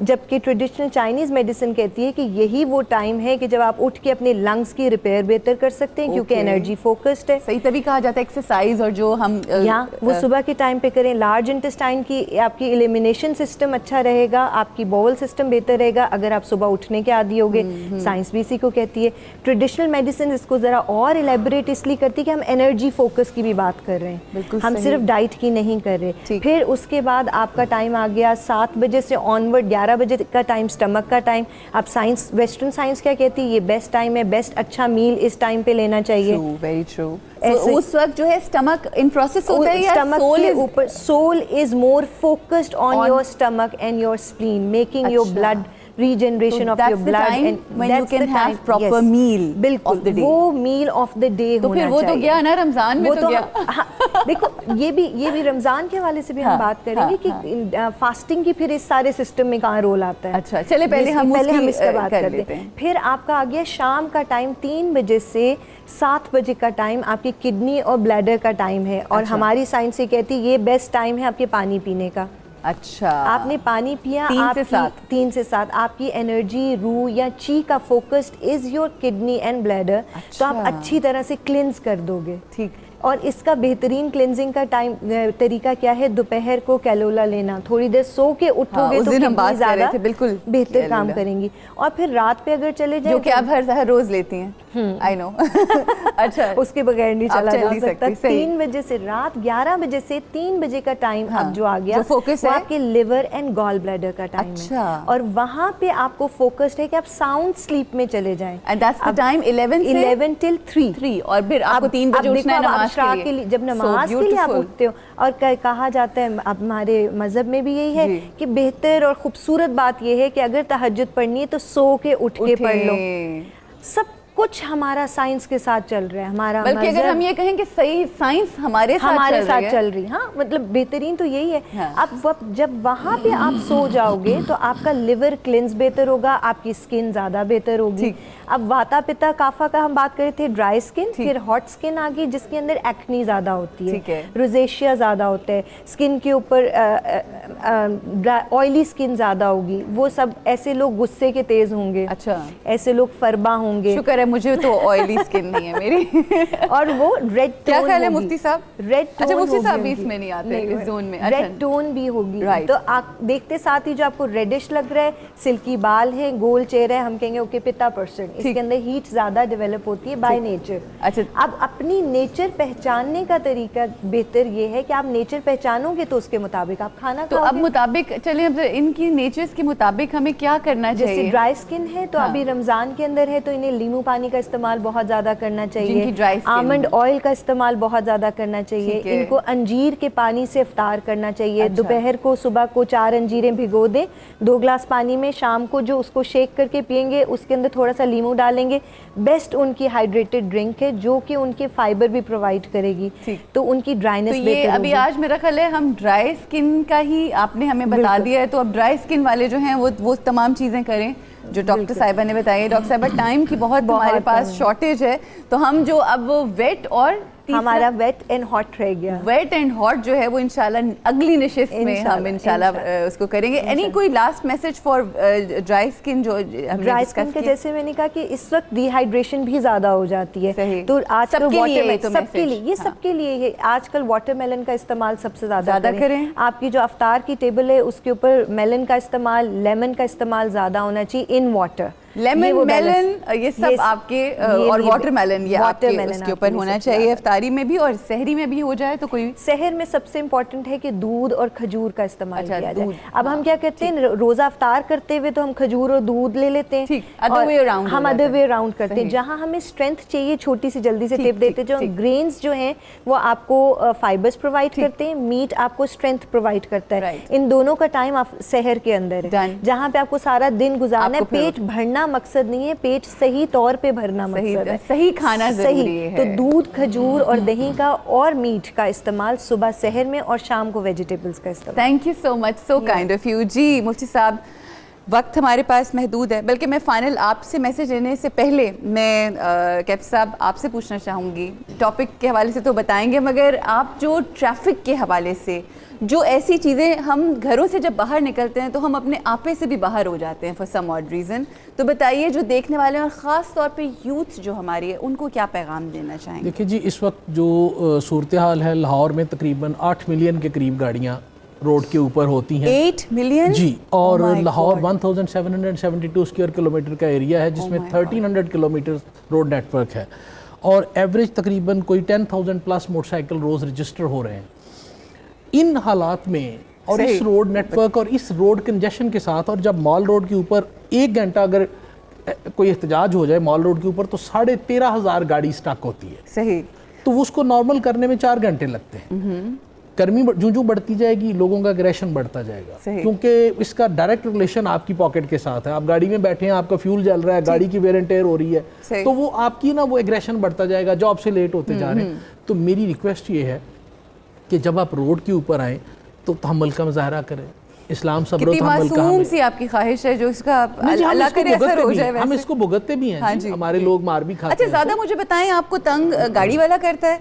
جبکہ ٹریڈیشنل چائنیز میڈیسن کہتی ہے کہ یہی وہ ٹائم ہے کہ جب آپ اٹھ کے اپنے لنگس کی ریپیئر بہتر کر سکتے ہیں کیونکہ انرجی فوکسڈ ہے. صحیح تبھی کہا جاتا ہے ایکسرسائز اور جو ہم وہ صبح کے ٹائم پہ کریں. لارج انٹسٹائن کی آپ کی ایلیمینیشن سسٹم اچھا رہے گا, آپ کی باول سسٹم بہتر رہے گا اگر آپ صبح اٹھنے کے عادی ہوگے. سائنس بھی اسی کو کہتی ہے. ٹریڈیشنل میڈیسن اس کو ذرا اور ایلیبوریٹ اس لیے کرتی ہے کہ ہم انرجی فوکس کی بھی بات کر رہے ہیں, ہم صرف ڈائٹ کی نہیں کر رہے. پھر اس کے بعد آپ کا ٹائم آ گیا 7 بجے سے آنورڈ 11 بجے کا ٹائم, اسٹمک کا ٹائم. اب سائنس, ویسٹرن سائنس کیا کہتی ہے, یہ بیسٹ ٹائم ہے, بیسٹ اچھا میل اس ٹائم پہ لینا چاہیے. Very true. اس وقت جو ہے اسٹمک ان پروسیس ہوتا ہے یا سول کے اوپر, soul is more focused on your stomach and your spleen, making your blood regeneration of your blood, and when you can have proper meal of the day. وہ meal of the day ہونا چاہیے. تو پھر وہ تو گیا نا رمضان میں تو گیا. دیکھو یہ بھی رمضان کے حوالے سے بھی ہم بات کریں گے کہ فاسٹنگ کی پھر اس سارے سسٹم میں کہاں رول آتا ہے. اچھا چلے پہلے ہم اس کا بات کر لیتے ہیں. پھر آپ کا آ گیا شام کا ٹائم 3 بجے سے 7 بجے کا ٹائم آپ کی کڈنی اور بلیڈر کا ٹائم ہے, اور ہماری سائنس یہ کہتی ہے یہ بیسٹ ٹائم ہے آپ کے پانی پینے کا. اچھا آپ نے پانی پیا 3 سے 7 آپ کی انرجی, روح یا چی کا focused is your kidney and bladder, تو آپ اچھی طرح سے کلینز کر دو گے. ٹھیک. اور اس کا بہترین کلینزنگ کا ٹائم طریقہ کیا ہے, دوپہر کو کیلولا لینا, تھوڑی دیر سو کے اٹھو گے تو کتنی زیادہ بالکل بہتر کام کریں گی. اور پھر رات پہ اگر چلے جائیں جو کہ آپ ہر روز لیتی ہیں, آئی نو. اچھا اس کے بغیر نہیں چلا جا سکتا. 3 بجے سے رات 11 بجے سے 3 بجے کا ٹائم اب جو آ گیا وہ آپ کے لیور اینڈ گال بلیڈر کا ٹائم ہے, اور وہاں پہ آپ کو فوکسڈ ہے کہ آپ ساؤنڈ سلیپ میں چلے جائیں. And that's the time 11 till 3, اور پھر آپ کو 3 بجے اٹھنا ہے نماز کے لیے. جب نماز کے لیے آپ اٹھتے ہو, اور کہا جاتا ہے اب ہمارے مذہب میں بھی یہی ہے کہ بہتر اور خوبصورت بات یہ ہے کہ اگر تہجد پڑھنی ہے تو سو کے اٹھ کے پڑھ لو. سب کچھ ہمارا سائنس کے ساتھ چل رہا ہے, ہمارا بلکہ اگر ہم یہ کہیں کہ صحیح سائنس ہمارے ساتھ چل رہی. ہاں مطلب بہترین تو یہی ہے. اب جب وہاں پہ آپ سو جاؤ گے تو آپ کا لیور کلینز بہتر ہوگا, آپ کی اسکن زیادہ بہتر ہوگی. اب واتا پتا کافا کا ہم بات کر رہے تھے, ڈرائی اسکن, پھر ہاٹ اسکن آ گئی جس کے اندر ایکنی زیادہ ہوتی ہے, روزیشیا زیادہ ہوتا ہے, اسکن کے اوپر آئلی اسکن زیادہ ہوگی. وہ سب ایسے لوگ غصے کے تیز ہوں گے, اچھا ایسے لوگ فربا ہوں گے. شکر ہے مجھے تو آئلی اسکن نہیں ہے میری. اور وہ ریڈ ٹون, کیا خیال ہے مفتی صاحب, ریڈ ٹون, اچھا مفتی صاحب بھی اس میں نہیں آتے اس زون میں, ریڈ ٹون بھی ہوگی. تو آپ دیکھتے ساتھ ہی جو آپ کو ریڈش لگ رہا ہے, سلکی بال ہے, گول چہرہ ہے, ہم کہیں گے اوکے پتا پرسن, اس کے اندر ہیٹ زیادہ ڈیولپ ہوتی ہے بائی نیچر. اچھا اب اپنی نیچر پہچاننے کا طریقہ بہتر یہ ہے کہ آپ نیچر پہچانو گے تو اس کے مطابق آپ کھانا کھاؤ. تو اب مطابق چلیں, اب ان کی نیچرز کے مطابق ہمیں کیا کرنا چاہیے؟ جیسے ڈرائی اسکن ہے تو ابھی رمضان کے اندر ہے تو انہیں لیمو پانی کا استعمال بہت زیادہ کرنا چاہیے, آمنڈ آئل کا استعمال بہت زیادہ کرنا چاہیے, ان کو انجیر کے پانی سے افطار کرنا چاہیے. دوپہر کو صبح کو 4 انجیریں بھگو دیں 2 گلاس پانی میں, شام کو جو اس کو شیک کر کے پئیں گے اس کے اندر تھوڑا سا لیمو ڈالیں گے. بیسٹ ان کی ہائیڈریٹڈ ڈرنک ہے جو کہ ان کے فائبر بھی پرووائڈ کرے گی, تو ان کی ڈرائنس بہتر ہوگی. ابھی آج میرا خیال ہے ہم ڈرائی اسکن کا ہی آپ نے ہمیں بتا دیا ہے, تو اب ڈرائی اسکن والے جو ہیں وہ تمام چیزیں کریں جو ڈاکٹر صاحبہ نے بتائی. ڈاکٹر صاحبہ ٹائم کی بہت ہمارے پاس شارٹیج ہے, تو ہم جو اب وہ ویٹ اور ہمارا ویٹ اینڈ ہاٹ رہ گیا. ویٹ اینڈ ہاٹ جو ہے وہ انشاءاللہ اگلی نشست میں ہم انشاءاللہ اس کو کریں گے. اینی کوئی last message for dry skin? جو ڈرائی اسکن کے جیسے میں نے کہا کہ اس وقت ڈی ہائیڈریشن بھی زیادہ ہو جاتی ہے, تو آج کل سب کے لیے, یہ سب کے لیے آج کل واٹر میلن کا استعمال سب سے زیادہ کریں. آپ کی جو افطار کی ٹیبل ہے اس کے اوپر میلن کا استعمال, لیمن کا استعمال زیادہ ہونا چاہیے ان واٹر. لیمن میلن یہ سب آپ کے, اور واٹر میلن یہ آپ کے اس کے اوپر ہونا چاہیے افطاری میں بھی, اور سحری میں بھی ہو جائے تو کوئی. سحر میں سب سے امپورٹنٹ ہے کہ دودھ اور کھجور کا استعمال کیا جائے. اب ہم کیا کہتے ہیں, روزہ افطار کرتے ہوئے تو ہم کھجور اور دودھ لے لیتے ہیں, ہم ادر وے اراؤنڈ کرتے ہیں. جہاں ہمیں اسٹرینتھ چاہیے چھوٹی سی جلدی سے ٹپ دیتے, جو گرینز جو ہیں وہ آپ کو فائبرز پرووائڈ کرتے ہیں, میٹ آپ کو اسٹرینتھ پرووائڈ کرتا ہے. ان دونوں کا ٹائم سحر کے اندر ہے, جہاں پہ آپ کو سارا دن گزارنا ہے. پیٹ بھرنا مقصد نہیں ہے, پیٹ صحیح طور پہ بھرنا مقصد ہے, صحیح کھانا ضروری ہے. تو دودھ, کھجور اور دہی کا اور میٹ کا استعمال صبح سحر میں, اور شام کو ویجیٹیبلز کا استعمال. Thank you so much, so kind of you. جی مفتی صاحب, وقت ہمارے پاس محدود ہے, بلکہ میں فائنل آپ سے میسج لینے سے پہلے میں کیپٹن صاحب آپ سے پوچھنا چاہوں گی, ٹاپک کے حوالے سے تو بتائیں گے, مگر آپ جو ٹریفک کے حوالے سے جو ایسی چیزیں ہم گھروں سے جب باہر نکلتے ہیں تو ہم اپنے آپے سے بھی باہر ہو جاتے ہیں فار سم آڈ ریزن. تو بتائیے جو دیکھنے والے ہیں اور خاص طور پہ یوتھ جو ہماری ہے ان کو کیا پیغام دینا چاہیں گے؟ دیکھیں جی اس وقت جو صورتحال ہے لاہور میں تقریباً 8 ملین کے قریب گاڑیاں روڈ کے اوپر ہوتی ہیں. 8 ملین جی, اور لاہور 1772 اسکوائر کلومیٹر کا ایریا ہے جس میں 1300 کلومیٹر روڈ نیٹ ورک ہے, اور ایوریج تقریباً کوئی 10,000 پلس موٹر سائیکل روز رجسٹر ہو رہے ہیں. ان حالات میں اور اس روڈ نیٹ ورک اور اس روڈ کنجیشن کے ساتھ, اور جب مال روڈ کے اوپر 1 گھنٹہ اگر کوئی احتجاج ہو جائے مال روڈ کے اوپر تو 13,500 گاڑی سٹک ہوتی ہے. صحیح. تو اس کو نارمل کرنے میں 4 گھنٹے لگتے ہیں. گرمی جو بڑھتی جائے گی لوگوں کا اگریشن بڑھتا جائے گا, کیونکہ اس کا ڈائریکٹ ریلیشن آپ کی پاکٹ کے ساتھ ہے. آپ گاڑی میں بیٹھے ہیں, آپ کا فیول جل رہا ہے, گاڑی کی ویئر اینڈ ٹیئر ہو رہی ہے, تو وہ آپ کی نا وہ اگریشن بڑھتا جائے گا, جاب سے لیٹ ہوتے جا رہے ہیں. تو میری ریکویسٹ یہ ہے کہ جب آپ روڈ کے اوپر آئیں تو تحمل کا مظاہرہ کریں. اسلام صبر و تحمل کا معصوم سی آپ کی خواہش ہے جو اس کا اللہ کرے اثر ہو جائے. ہم اس کو بھگتتے بھی ہیں, ہمارے لوگ مار بھی کھاتے ہیں. اچھا زیادہ مجھے بتائیں, آپ کو تنگ گاڑی والا کرتا ہے,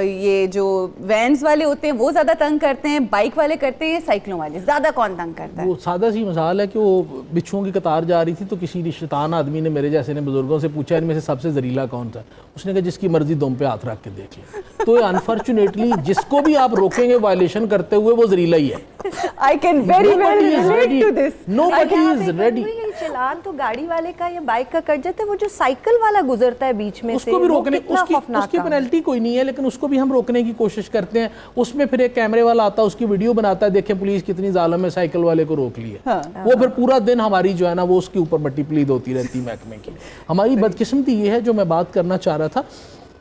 یہ جو وینز والے ہوتے ہیں وہ زیادہ تنگ کرتے ہیں, بائک والے کرتے ہیں, سائیکلوں والے, زیادہ کون تنگ کرتا ہے؟ وہ سادہ سی مثال ہے کہ وہ بچھوؤں کی قطار جا رہی تھی تو کسی شیطان آدمی نے میرے جیسے نے بزرگوں سے پوچھا ان میں سے سب سے زریلا کون تھا. اس نے کہا جس کی مرضی دم پہ ہاتھ رکھ کے دیکھ لیں. تو انفارچونیٹلی جس کو بھی آپ روکیں گے وائلیشن کرتے ہوئے وہ زریلا ہی ہے. I can very well relate to this. Nobody is ready. چلان تو گاڑی والے کا یا بائک کا کر جاتے ہیں, وہ جو سائیکل والا گزرتا ہے بیچ میں اس سے کو بھی وہ روکنے, کتنا خوفناک اس کی کام ہے. پینلٹی کوئی نہیں ہے لیکن اس کو بھی ہم روکنے کی کوشش کرتے ہیں. اس میں پھر ایک کیمرے والا آتا ہے, اس کی ویڈیو بناتا ہے, دیکھیں پولیس کتنی ظالم ہے, سائیکل والے کو روک لیا. وہ پھر پورا دن ہماری جو ہے نا وہ اس کے اوپر مٹی پلید ہوتی رہتی محکمے کی. ہماری بدقسمتی یہ ہے جو میں بات کرنا چاہ رہا تھا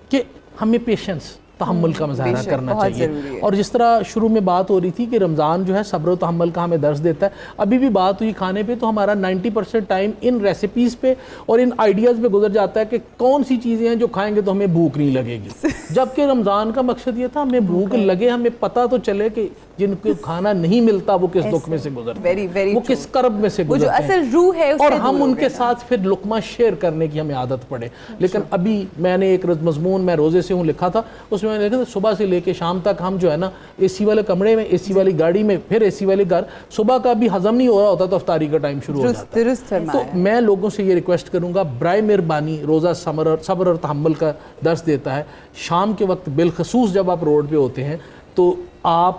کہ ہمیں پیشنس تحمل کا مظاہرہ کرنا چاہیے. اور جس طرح شروع میں بات ہو رہی تھی کہ رمضان جو ہے صبر و تحمل کا ہمیں درس دیتا ہے, ابھی بھی بات ہوئی کھانے پہ, تو ہمارا 90% ٹائم ان ریسیپیز پہ اور ان آئیڈیاز پہ گزر جاتا ہے کہ کون سی چیزیں ہیں جو کھائیں گے تو ہمیں بھوک نہیں لگے گی. جبکہ رمضان کا مقصد یہ تھا ہمیں بھوک لگے, ہمیں پتہ تو چلے کہ جن کو کھانا نہیں ملتا وہ کس دکھ میں سے گزرتے ہیں, وہ کس کرب میں سے گزرتے ہیں, اصل روح ہے, اور ہم ان کے ساتھ پھر لقمہ شیئر کرنے کی ہمیں عادت پڑے. لیکن ابھی میں نے ایک مضمون میں روزے سے ہوں لکھا تھا, اس میں لکھا تھا صبح سے لے کے شام تک ہم جو ہے نا اے سی والے کمرے میں, اے سی والی گاڑی میں, پھر اے سی والے گھر, صبح کا بھی ہضم نہیں ہو رہا ہوتا تو افطاری کا ٹائم شروع ہو جاتا ہے. تو میں لوگوں سے یہ ریکویسٹ کروں گا, برائے مہربانی روزہ صبر اور تحمل کا درس دیتا ہے. شام کے وقت بالخصوص جب آپ روڈ پہ ہوتے ہیں تو آپ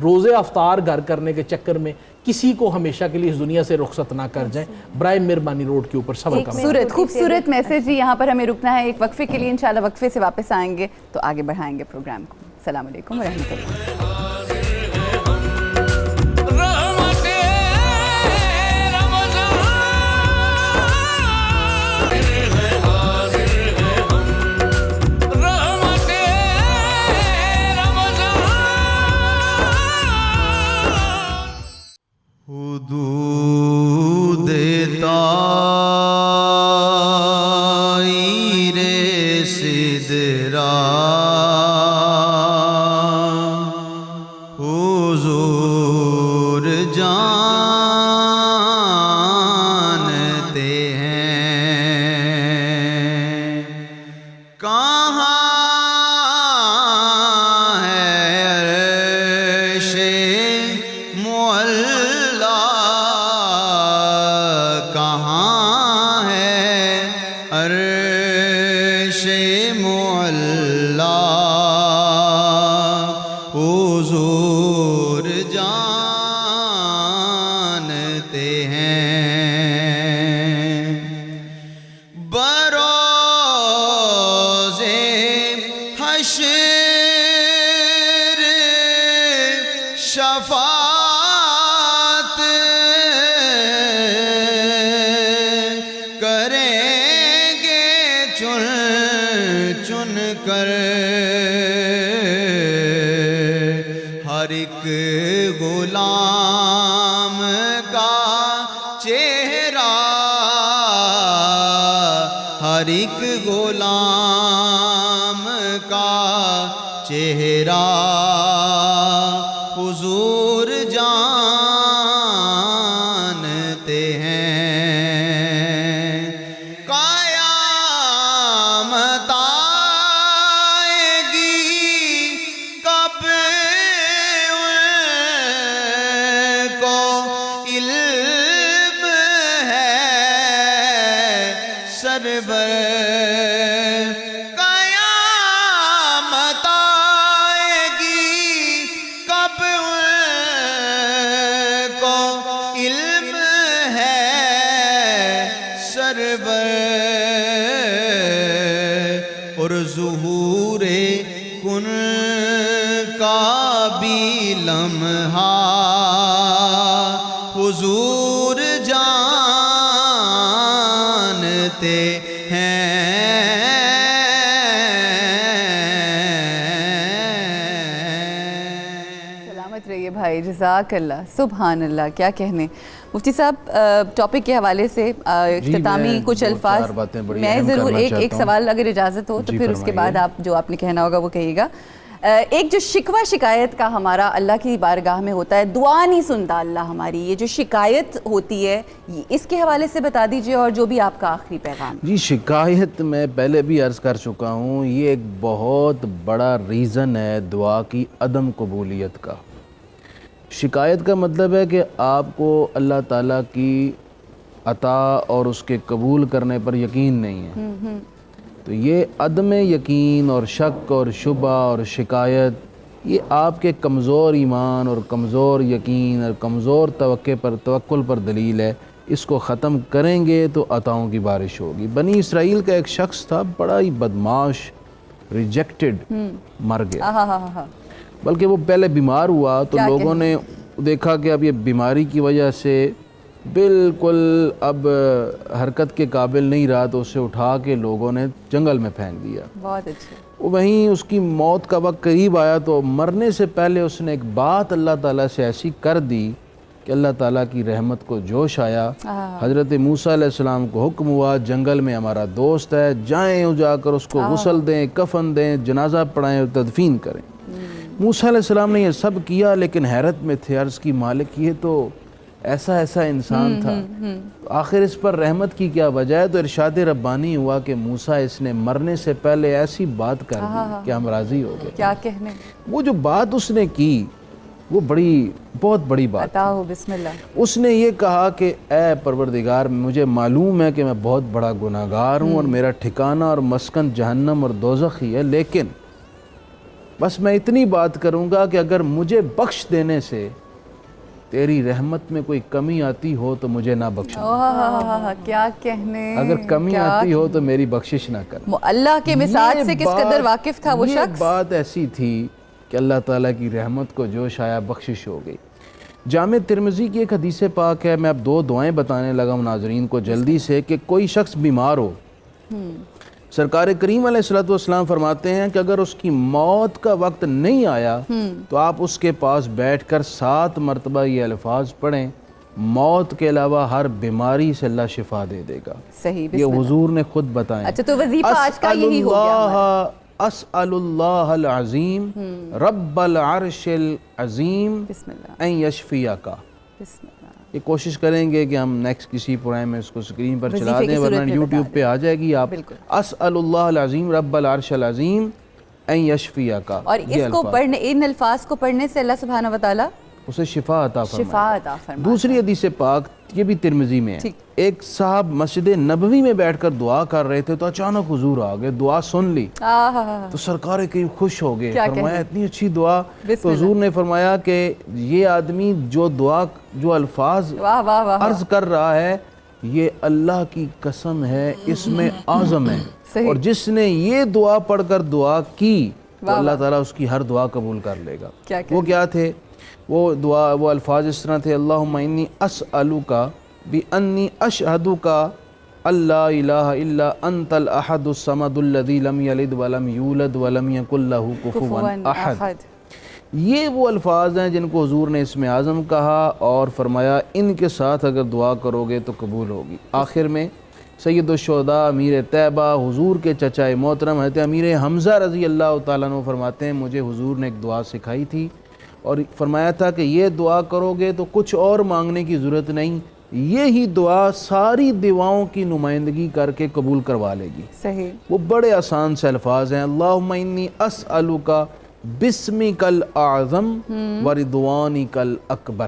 روزے افطار گھر کرنے کے چکر میں کسی کو ہمیشہ کے لیے اس دنیا سے رخصت نہ کر جائیں. برائے مہربانی روڈ کے اوپر صبر کا. خوبصورت میسج. یہاں پر ہمیں رکنا ہے ایک وقفے کے لیے, انشاءاللہ وقفے سے واپس آئیں گے تو آگے بڑھائیں گے پروگرام کو. السلام علیکم ورحمۃ اللہ. حدود طائر سدرا حضور جانتے ہیں کہاں حضور جانتے ہیں بروز حشر شفاعت کریں گے چن چن کر ہر ایک غلام کا چہرہ ہر ایک غلام کا چہرہ حضور جانتے ہیں قیامت آئے گی کب ان سرور قیامت آئے گی کب ان کو علم ہے سرور اور ظہور کن کا بھی لمحہ حضور جانتے ہیں. سلامت رہیے بھائی، جزاک اللہ، سبحان اللہ، کیا کہنے. مفتی صاحب ٹاپک کے حوالے سے اختتامی کچھ الفاظ میں ضرور ایک سوال اگر اجازت ہو تو پھر اس کے بعد آپ جو آپ نے کہنا ہوگا وہ کہیے گا. ایک جو شکوہ شکایت کا ہمارا اللہ کی بارگاہ میں ہوتا ہے، دعا نہیں سنتا اللہ ہماری، یہ جو شکایت ہوتی ہے اس کے حوالے سے بتا دیجئے، اور جو بھی آپ کا آخری پیغام. جی شکایت میں پہلے بھی عرض کر چکا ہوں، یہ ایک بہت بڑا ریزن ہے دعا کی عدم قبولیت کا. شکایت کا مطلب ہے کہ آپ کو اللہ تعالیٰ کی عطا اور اس کے قبول کرنے پر یقین نہیں ہے. تو یہ عدم یقین اور شک اور شبہ اور شکایت یہ آپ کے کمزور ایمان اور کمزور یقین اور کمزور توکل پر دلیل ہے. اس کو ختم کریں گے تو عطاؤں کی بارش ہوگی. بنی اسرائیل کا ایک شخص تھا بڑا ہی بدمعاش، ریجیکٹڈ، مر گیا. بلکہ وہ پہلے بیمار ہوا تو لوگوں نے دیکھا کہ اب یہ بیماری کی وجہ سے بالکل اب حرکت کے قابل نہیں رہا، تو اسے اٹھا کے لوگوں نے جنگل میں پھینک دیا. بہت اچھا. وہیں اس کی موت کا وقت قریب آیا تو مرنے سے پہلے اس نے ایک بات اللہ تعالیٰ سے ایسی کر دی کہ اللہ تعالیٰ کی رحمت کو جوش آیا. حضرت موسیٰ علیہ السلام کو حکم ہوا جنگل میں ہمارا دوست ہے، جائیں جا کر اس کو غسل دیں، کفن دیں، جنازہ پڑھائیں اور تدفین کریں. موسیٰ علیہ السلام نے یہ سب کیا لیکن حیرت میں تھے، عرض کی مالک یہ تو ایسا انسان تھا، آخر اس پر رحمت کی کیا وجہ ہے؟ تو ارشاد ربانی ہوا کہ موسیٰ اس نے مرنے سے پہلے ایسی بات کر دی کہ ہم راضی ہو گئے. کیا کہنے. وہ جو بات اس نے کی وہ بہت بڑی بات. عطا ہو، بسم اللہ. اس نے یہ کہا کہ اے پروردگار مجھے معلوم ہے کہ میں بہت بڑا گناہگار ہوں اور میرا ٹھکانہ اور مسکن جہنم اور دوزخ ہی ہے، لیکن بس میں اتنی بات کروں گا کہ اگر مجھے بخش دینے سے تیری رحمت میں کوئی کمی آتی ہو تو مجھے نہ بخشنا. کیا کہنے. اگر کمی آتی ہو تو میری بخشش نہ کر. اللہ کے مزاج سے کس قدر واقف تھا وہ شخص. یہ بات ایسی تھی کہ اللہ تعالیٰ کی رحمت کو جوش آیا، بخشش ہو گئی. جامع ترمذی کی ایک حدیث پاک ہے، میں اب 2 دعائیں بتانے لگا ہوں ناظرین کو جلدی سے، کہ کوئی شخص بیمار ہو، سرکار کریم علیہ السلام فرماتے ہیں کہ اگر اس کی موت کا وقت نہیں آیا تو آپ اس کے پاس بیٹھ کر 7 مرتبہ یہ الفاظ پڑھیں، موت کے علاوہ ہر بیماری سے اللہ شفا دے دے گا. صحیح. یہ حضور نے خود بتائیں. اچھا تو وظیفہ آج کا یہی ہو گیا. اسأل اللہ العظیم رب العرش العظیم ان یشفیک. یہ کوشش کریں گے کہ ہم نیکسٹ کسی پروگرام میں اس کو سکرین پر چلا دیں، ورنہ یوٹیوب پہ آ جائے گی. آپ اسأل اللہ العظیم رب العرش العظیم ان یشفیک. اور اس کو پڑھنے، ان الفاظ کو پڑھنے سے اللہ سبحانہ وتعالی اسے شفا عطا فرمائے. دوسری حدیث پاک یہ بھی ترمذی میں ہے. ایک صاحب مسجد نبوی میں بیٹھ کر دعا کر رہے تھے تو اچانک حضور آ گئے، دعا سن لی تو سرکار کریم خوش ہو گئے، فرمایا اتنی اچھی دعا. تو حضور نے فرمایا کہ یہ آدمی جو الفاظ عرض کر رہا ہے یہ اللہ کی قسم ہے، اس میں اعظم ہے، اور جس نے یہ دعا پڑھ کر دعا کی تو اللہ تعالیٰ اس کی ہر دعا قبول کر لے گا. وہ کیا تھے وہ دعا؟ وہ الفاظ اس طرح تھے: اللہم انی اسألک بانی اشہدک اللہ الہ الا انت الاحد الصمد الذی لم یلد ولم یولد ولم یکن لہ کفوا احد. یہ وہ الفاظ ہیں جن کو حضور نے اسم اعظم کہا اور فرمایا ان کے ساتھ اگر دعا کرو گے تو قبول ہوگی. آخر میں سید الشہداء امیر طیبہ حضور کے چچائے محترم حضرت امیر حمزہ رضی اللہ تعالیٰ عنہ فرماتے ہیں مجھے حضور نے ایک دعا سکھائی تھی اور فرمایا تھا کہ یہ دعا کرو گے تو کچھ اور مانگنے کی ضرورت نہیں، یہی دعا ساری دعاؤں کی نمائندگی کر کے قبول کروا لے گی. صحیح. وہ بڑے آسان سے الفاظ ہیں: اللہم انی اسألک بسمک الاعظم ورضوانک الاکبر.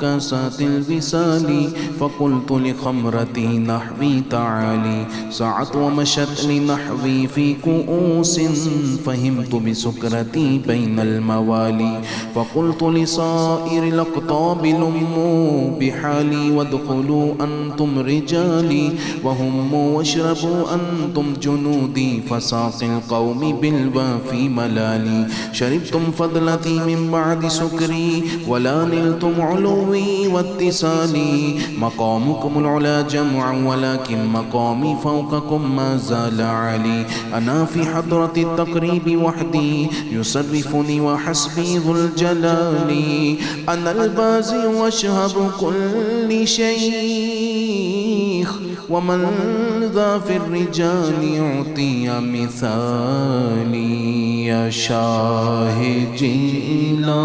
كاسات الوصال فقلت لخمرتي نحوي تعالي سعت ومشت لنحوي في كؤوس فهمت بسكرتي بين الموالي فقلت لصائر الأقطاب لموا بحالي وادخلوا أنتم رجالي وهموا واشربوا أنتم جنودي فساقي القوم بالوافي ملالي شربتم فضلتي من بعد سكري ولا نلتم علوي واتصالي مقامكم العلا جمعا ولكن مقامي فوقكم ما زال علي أنا في حضرة التقريب وحدي يصرفني وحسبي ذو الجلال أنا البازي واشهب كل شيخ ومن ذا في الرجال يعطي مثالي يا شاه جيلا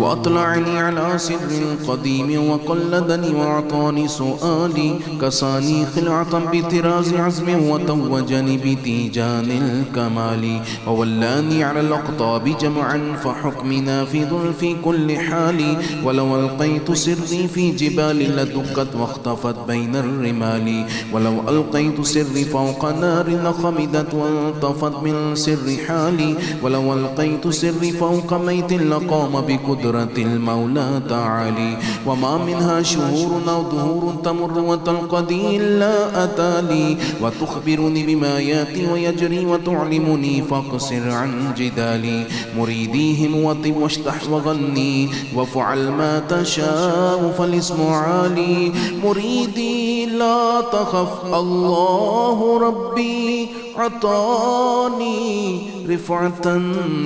وأطلعني على سر القديم وقلدني وأعطاني سؤالي كساني خلعة بطراز عزم وتوجني بتيجان الكمال وولاني على الأقطاب جمعا فحكم نافذ في كل حال ولو ألقيت سري في جبال لدكت واختفت بين الرمال ولو ألقيت سري فوق نار لخمدت وانطفت من سر حالي ولو ألقيت سري فوق ميت لقام بقدرة المولى تعالي وما منها شهور أو ظهور تمر وتنقضي إلا أتالي وتخبرني بما ياتي ويجري وتعلمني فاقصر عن جدالي مريديهم وطب واشتح وغني وفعل ما تشاء فالاسم عالي مريدي لا تخف الله ربي عطاني رفعة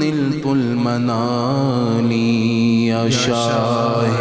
نلت المنال يا شاه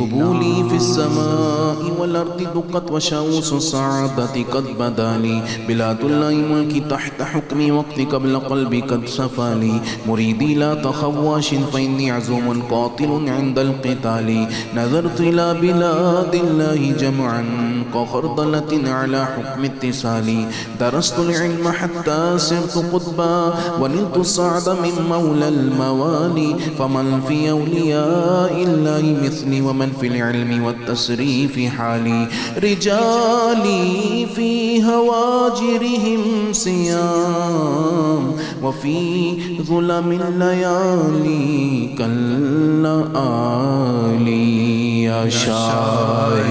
طبولي في السماء والأرض دقت وشاوس السعادة قد بدالي بلاد الله ملكي تحت حكمي وقتي قبل قلبي قد سفالي مريدي لا تخواش فإني عزوم قاتل عند القتال نظرت إلى بلاد الله جمعا كخردلة على حكم اتصالي درست العلم حتى صرت قطبا ونلت الصعد من مولى الموالي فمن في أولياء الله مثلي ومن في العلم والتسريف حالي رجالي في هواجرهم صيام وفي ظلم الليالي كاللآلي يا شاه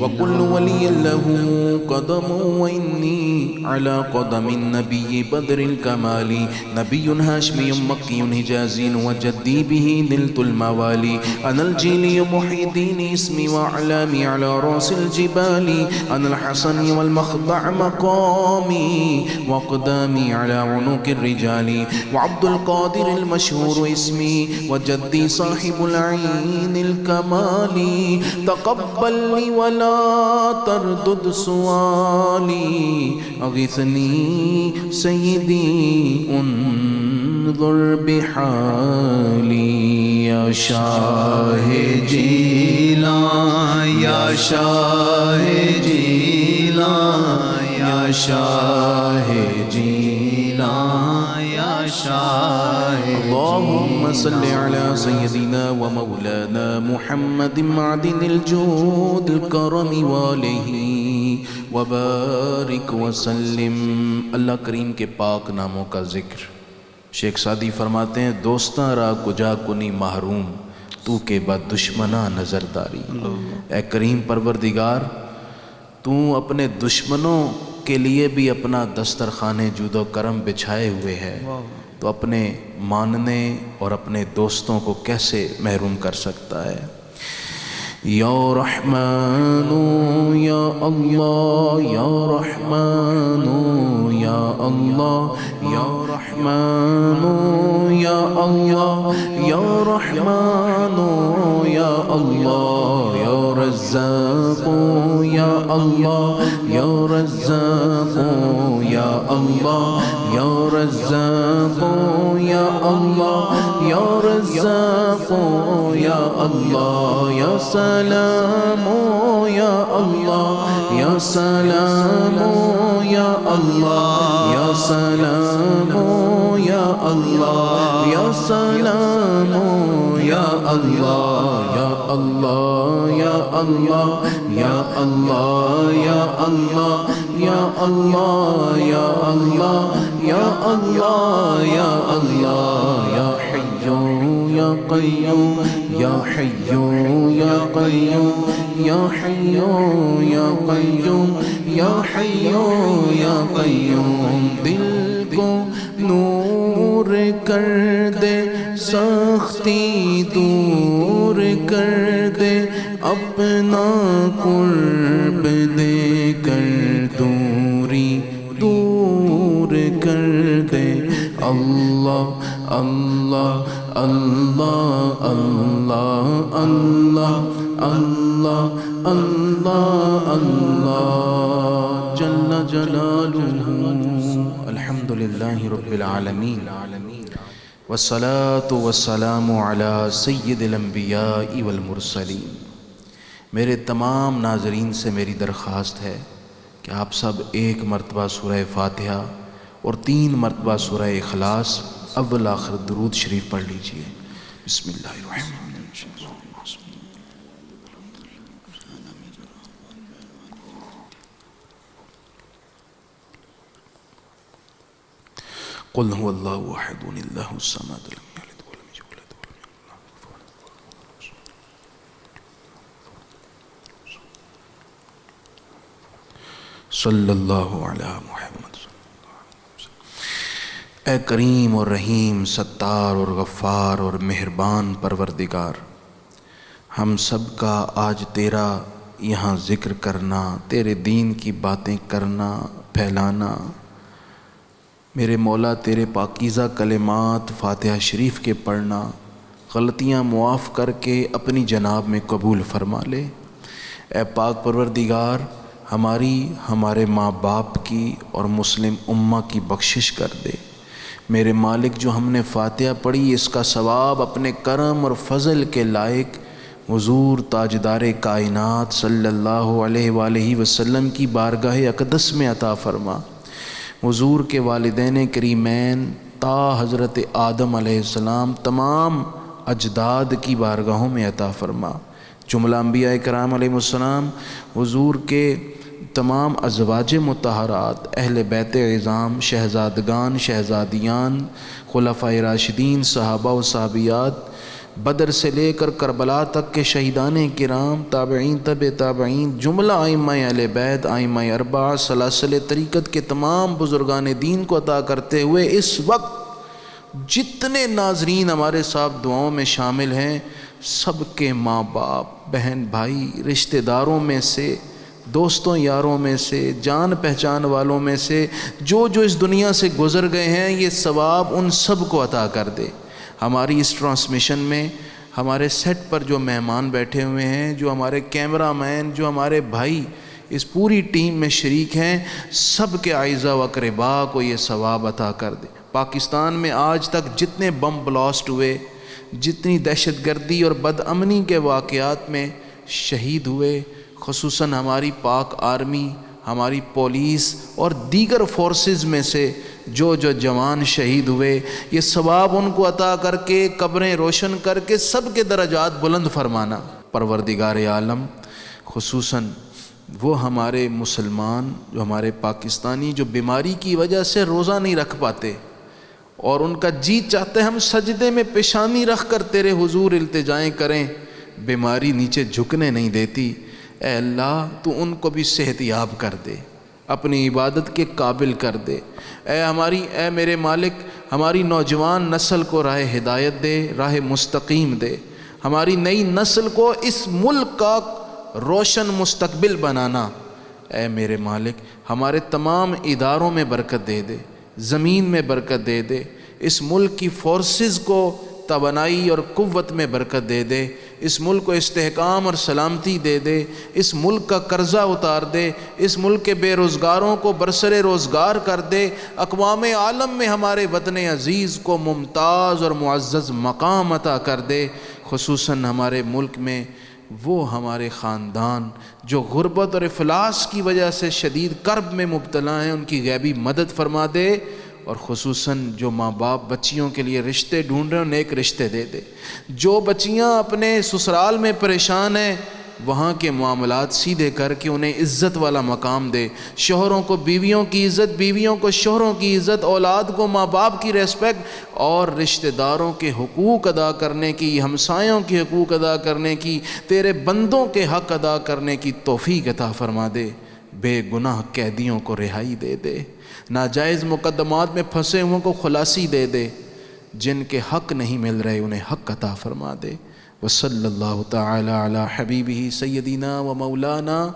وكل ولي له قدم وإني على قدم النبي بدر الكمال نبي هاشمي مكي هجازي وجدي به نلت الموالي أنا الجيلي محي الدين اسمي وأعلامي على رأس الجبال أنا الحسن والمخضع مقامي وأقدامي على عنق الرجال وعبد القادر المشهور اسمي وجدي صاحب العين الكمال تقبلني ولا تردد سؤالي أغثني سيدي انظر بحالي يا شاه جیلان یا شاہ جیلان یا شاہ جیلان یا شاہ اللهم صل على سيدنا ومولانا محمد معدن الجود الكرم واله وبارك وسلم. اللہ کریم کے پاک ناموں کا ذکر. شیخ سعدی فرماتے ہیں دوستاں را کجا کنی محروم تو کے بعد دشمناں نظرداری. اے کریم پروردگار تو اپنے دشمنوں کے لیے بھی اپنا دسترخوان جود و کرم بچھائے ہوئے ہے تو اپنے ماننے اور اپنے دوستوں کو کیسے محروم کر سکتا ہے. یا رحمان یا اللہ یا رحمان یا اللہ یا رحمان یا اللہ یا رحمان یا اللہ یا رزاق یا اللہ یا رزاق یا اللہ یا رزاق یا اللہ یا رزاق یا اللہ یا سلام یا اللہ یا سلام یا اللہ یا سلام یا اللہ یا سلام یا اللہ یا اللہ یا اللہ یا اللہ یا اللہ یا اللہ یا اللہ یا اللہ یا اللہ یا حی یا قیوم یا حی یا قیوم یا حی یا قیوم یا حی یا قیوم. دل کو نور کر دے سختی دور کر دے اپنا قرب دے کر دوری دور کر دے. اللہ اللہ اللہ اللہ اللہ اللہ اللہ اللہ جل جلالہ. الحمد للہ رب العالمین والصلاة والسلام علی سید الانبیاء والمرسلین. میرے تمام ناظرین سے میری درخواست ہے کہ آپ سب ایک مرتبہ سورہ فاتحہ اور 3 مرتبہ سورہ اخلاص اول آخر درود شریف پڑھ لیجئے. بسم اللہ الرحمن الرحیم. قل هو الله احد الله الصمد لم يلد ولم يولد ولم يكن له كفوا احد. صلی اللہ علی محمد. اے کریم اور رحیم ستار اور غفار اور مہربان پروردگار، ہم سب کا آج تیرا یہاں ذکر کرنا، تیرے دین کی باتیں کرنا پھیلانا، میرے مولا تیرے پاکیزہ کلمات فاتحہ شریف کے پڑھنا، غلطیاں معاف کر کے اپنی جناب میں قبول فرما لے. اے پاک پروردگار ہماری، ہمارے ماں باپ کی اور مسلم امہ کی بخشش کر دے. میرے مالک جو ہم نے فاتحہ پڑھی اس کا ثواب اپنے کرم اور فضل کے لائق حضور تاجدار کائنات صلی اللہ علیہ وآلہ وسلم کی بارگاہ اقدس میں عطا فرما. حضور کے والدین کریمین تا حضرت آدم علیہ السلام تمام اجداد کی بارگاہوں میں عطا فرما. جملہ انبیاء کرام علیہ السلام، حضور کے تمام ازواج مطہرات، اہل بیت عظام، شہزادگان، شہزادیان، خلفائے راشدین، صحابہ و صحابیات، بدر سے لے کر کربلا تک کے شہیدان کرام، تابعین، تبع تابعین، جملہ ائمہ اہل بیت، ائمہ اربعہ، سلاسل طریقت کے تمام بزرگان دین کو عطا کرتے ہوئے اس وقت جتنے ناظرین ہمارے ساتھ دعاؤں میں شامل ہیں، سب کے ماں باپ، بہن بھائی، رشتہ داروں میں سے، دوستوں یاروں میں سے، جان پہچان والوں میں سے جو اس دنیا سے گزر گئے ہیں، یہ ثواب ان سب کو عطا کر دے۔ ہماری اس ٹرانسمیشن میں ہمارے سیٹ پر جو مہمان بیٹھے ہوئے ہیں، جو ہمارے کیمرہ مین، جو ہمارے بھائی اس پوری ٹیم میں شریک ہیں، سب کے اعزاء و اقرباء کو یہ ثواب عطا کر دے۔ پاکستان میں آج تک جتنے بم بلاسٹ ہوئے، جتنی دہشت گردی اور بد امنی کے واقعات میں شہید ہوئے، خصوصاً ہماری پاک آرمی، ہماری پولیس اور دیگر فورسز میں سے جو جوان شہید ہوئے، یہ ثواب ان کو عطا کر کے، قبریں روشن کر کے سب کے درجات بلند فرمانا۔ پروردگار عالم خصوصاً وہ ہمارے مسلمان، جو ہمارے پاکستانی، جو بیماری کی وجہ سے روزہ نہیں رکھ پاتے اور ان کا جی چاہتا ہے ہم سجدے میں پیشانی رکھ کر تیرے حضور التجائیں کریں، بیماری نیچے جھکنے نہیں دیتی، اے اللہ تو ان کو بھی صحت یاب کر دے، اپنی عبادت کے قابل کر دے۔ اے میرے مالک، ہماری نوجوان نسل کو راہ ہدایت دے، راہ مستقیم دے، ہماری نئی نسل کو اس ملک کا روشن مستقبل بنانا۔ اے میرے مالک، ہمارے تمام اداروں میں برکت دے دے، زمین میں برکت دے دے، اس ملک کی فورسز کو توانائی اور قوت میں برکت دے دے، اس ملک کو استحکام اور سلامتی دے دے، اس ملک کا قرضہ اتار دے، اس ملک کے بے روزگاروں کو برسر روزگار کر دے، اقوام عالم میں ہمارے وطن عزیز کو ممتاز اور معزز مقام عطا کر دے۔ خصوصاً ہمارے ملک میں وہ ہمارے خاندان جو غربت اور افلاس کی وجہ سے شدید کرب میں مبتلا ہیں، ان کی غیبی مدد فرما دے، اور خصوصاً جو ماں باپ بچیوں کے لیے رشتے ڈھونڈ رہے ہیں، نیک رشتے دے دے۔ جو بچیاں اپنے سسرال میں پریشان ہیں، وہاں کے معاملات سیدھے کر کے انہیں عزت والا مقام دے، شوہروں کو بیویوں کی عزت، بیویوں کو شوہروں کی عزت، اولاد کو ماں باپ کی ریسپیکٹ، اور رشتہ داروں کے حقوق ادا کرنے کی، ہمسایوں کے حقوق ادا کرنے کی، تیرے بندوں کے حق ادا کرنے کی توفیق عطا فرما دے۔ بے گناہ قیدیوں کو رہائی دے دے، ناجائز مقدمات میں پھنسے ہوئوں کو خلاصی دے دے، جن کے حق نہیں مل رہے انہیں حق عطا فرما دے۔ وصلی اللہ تعالی علی حبیبہ سیدنا و مولانا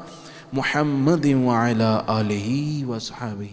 محمد وعلی آلہ و صحابہ۔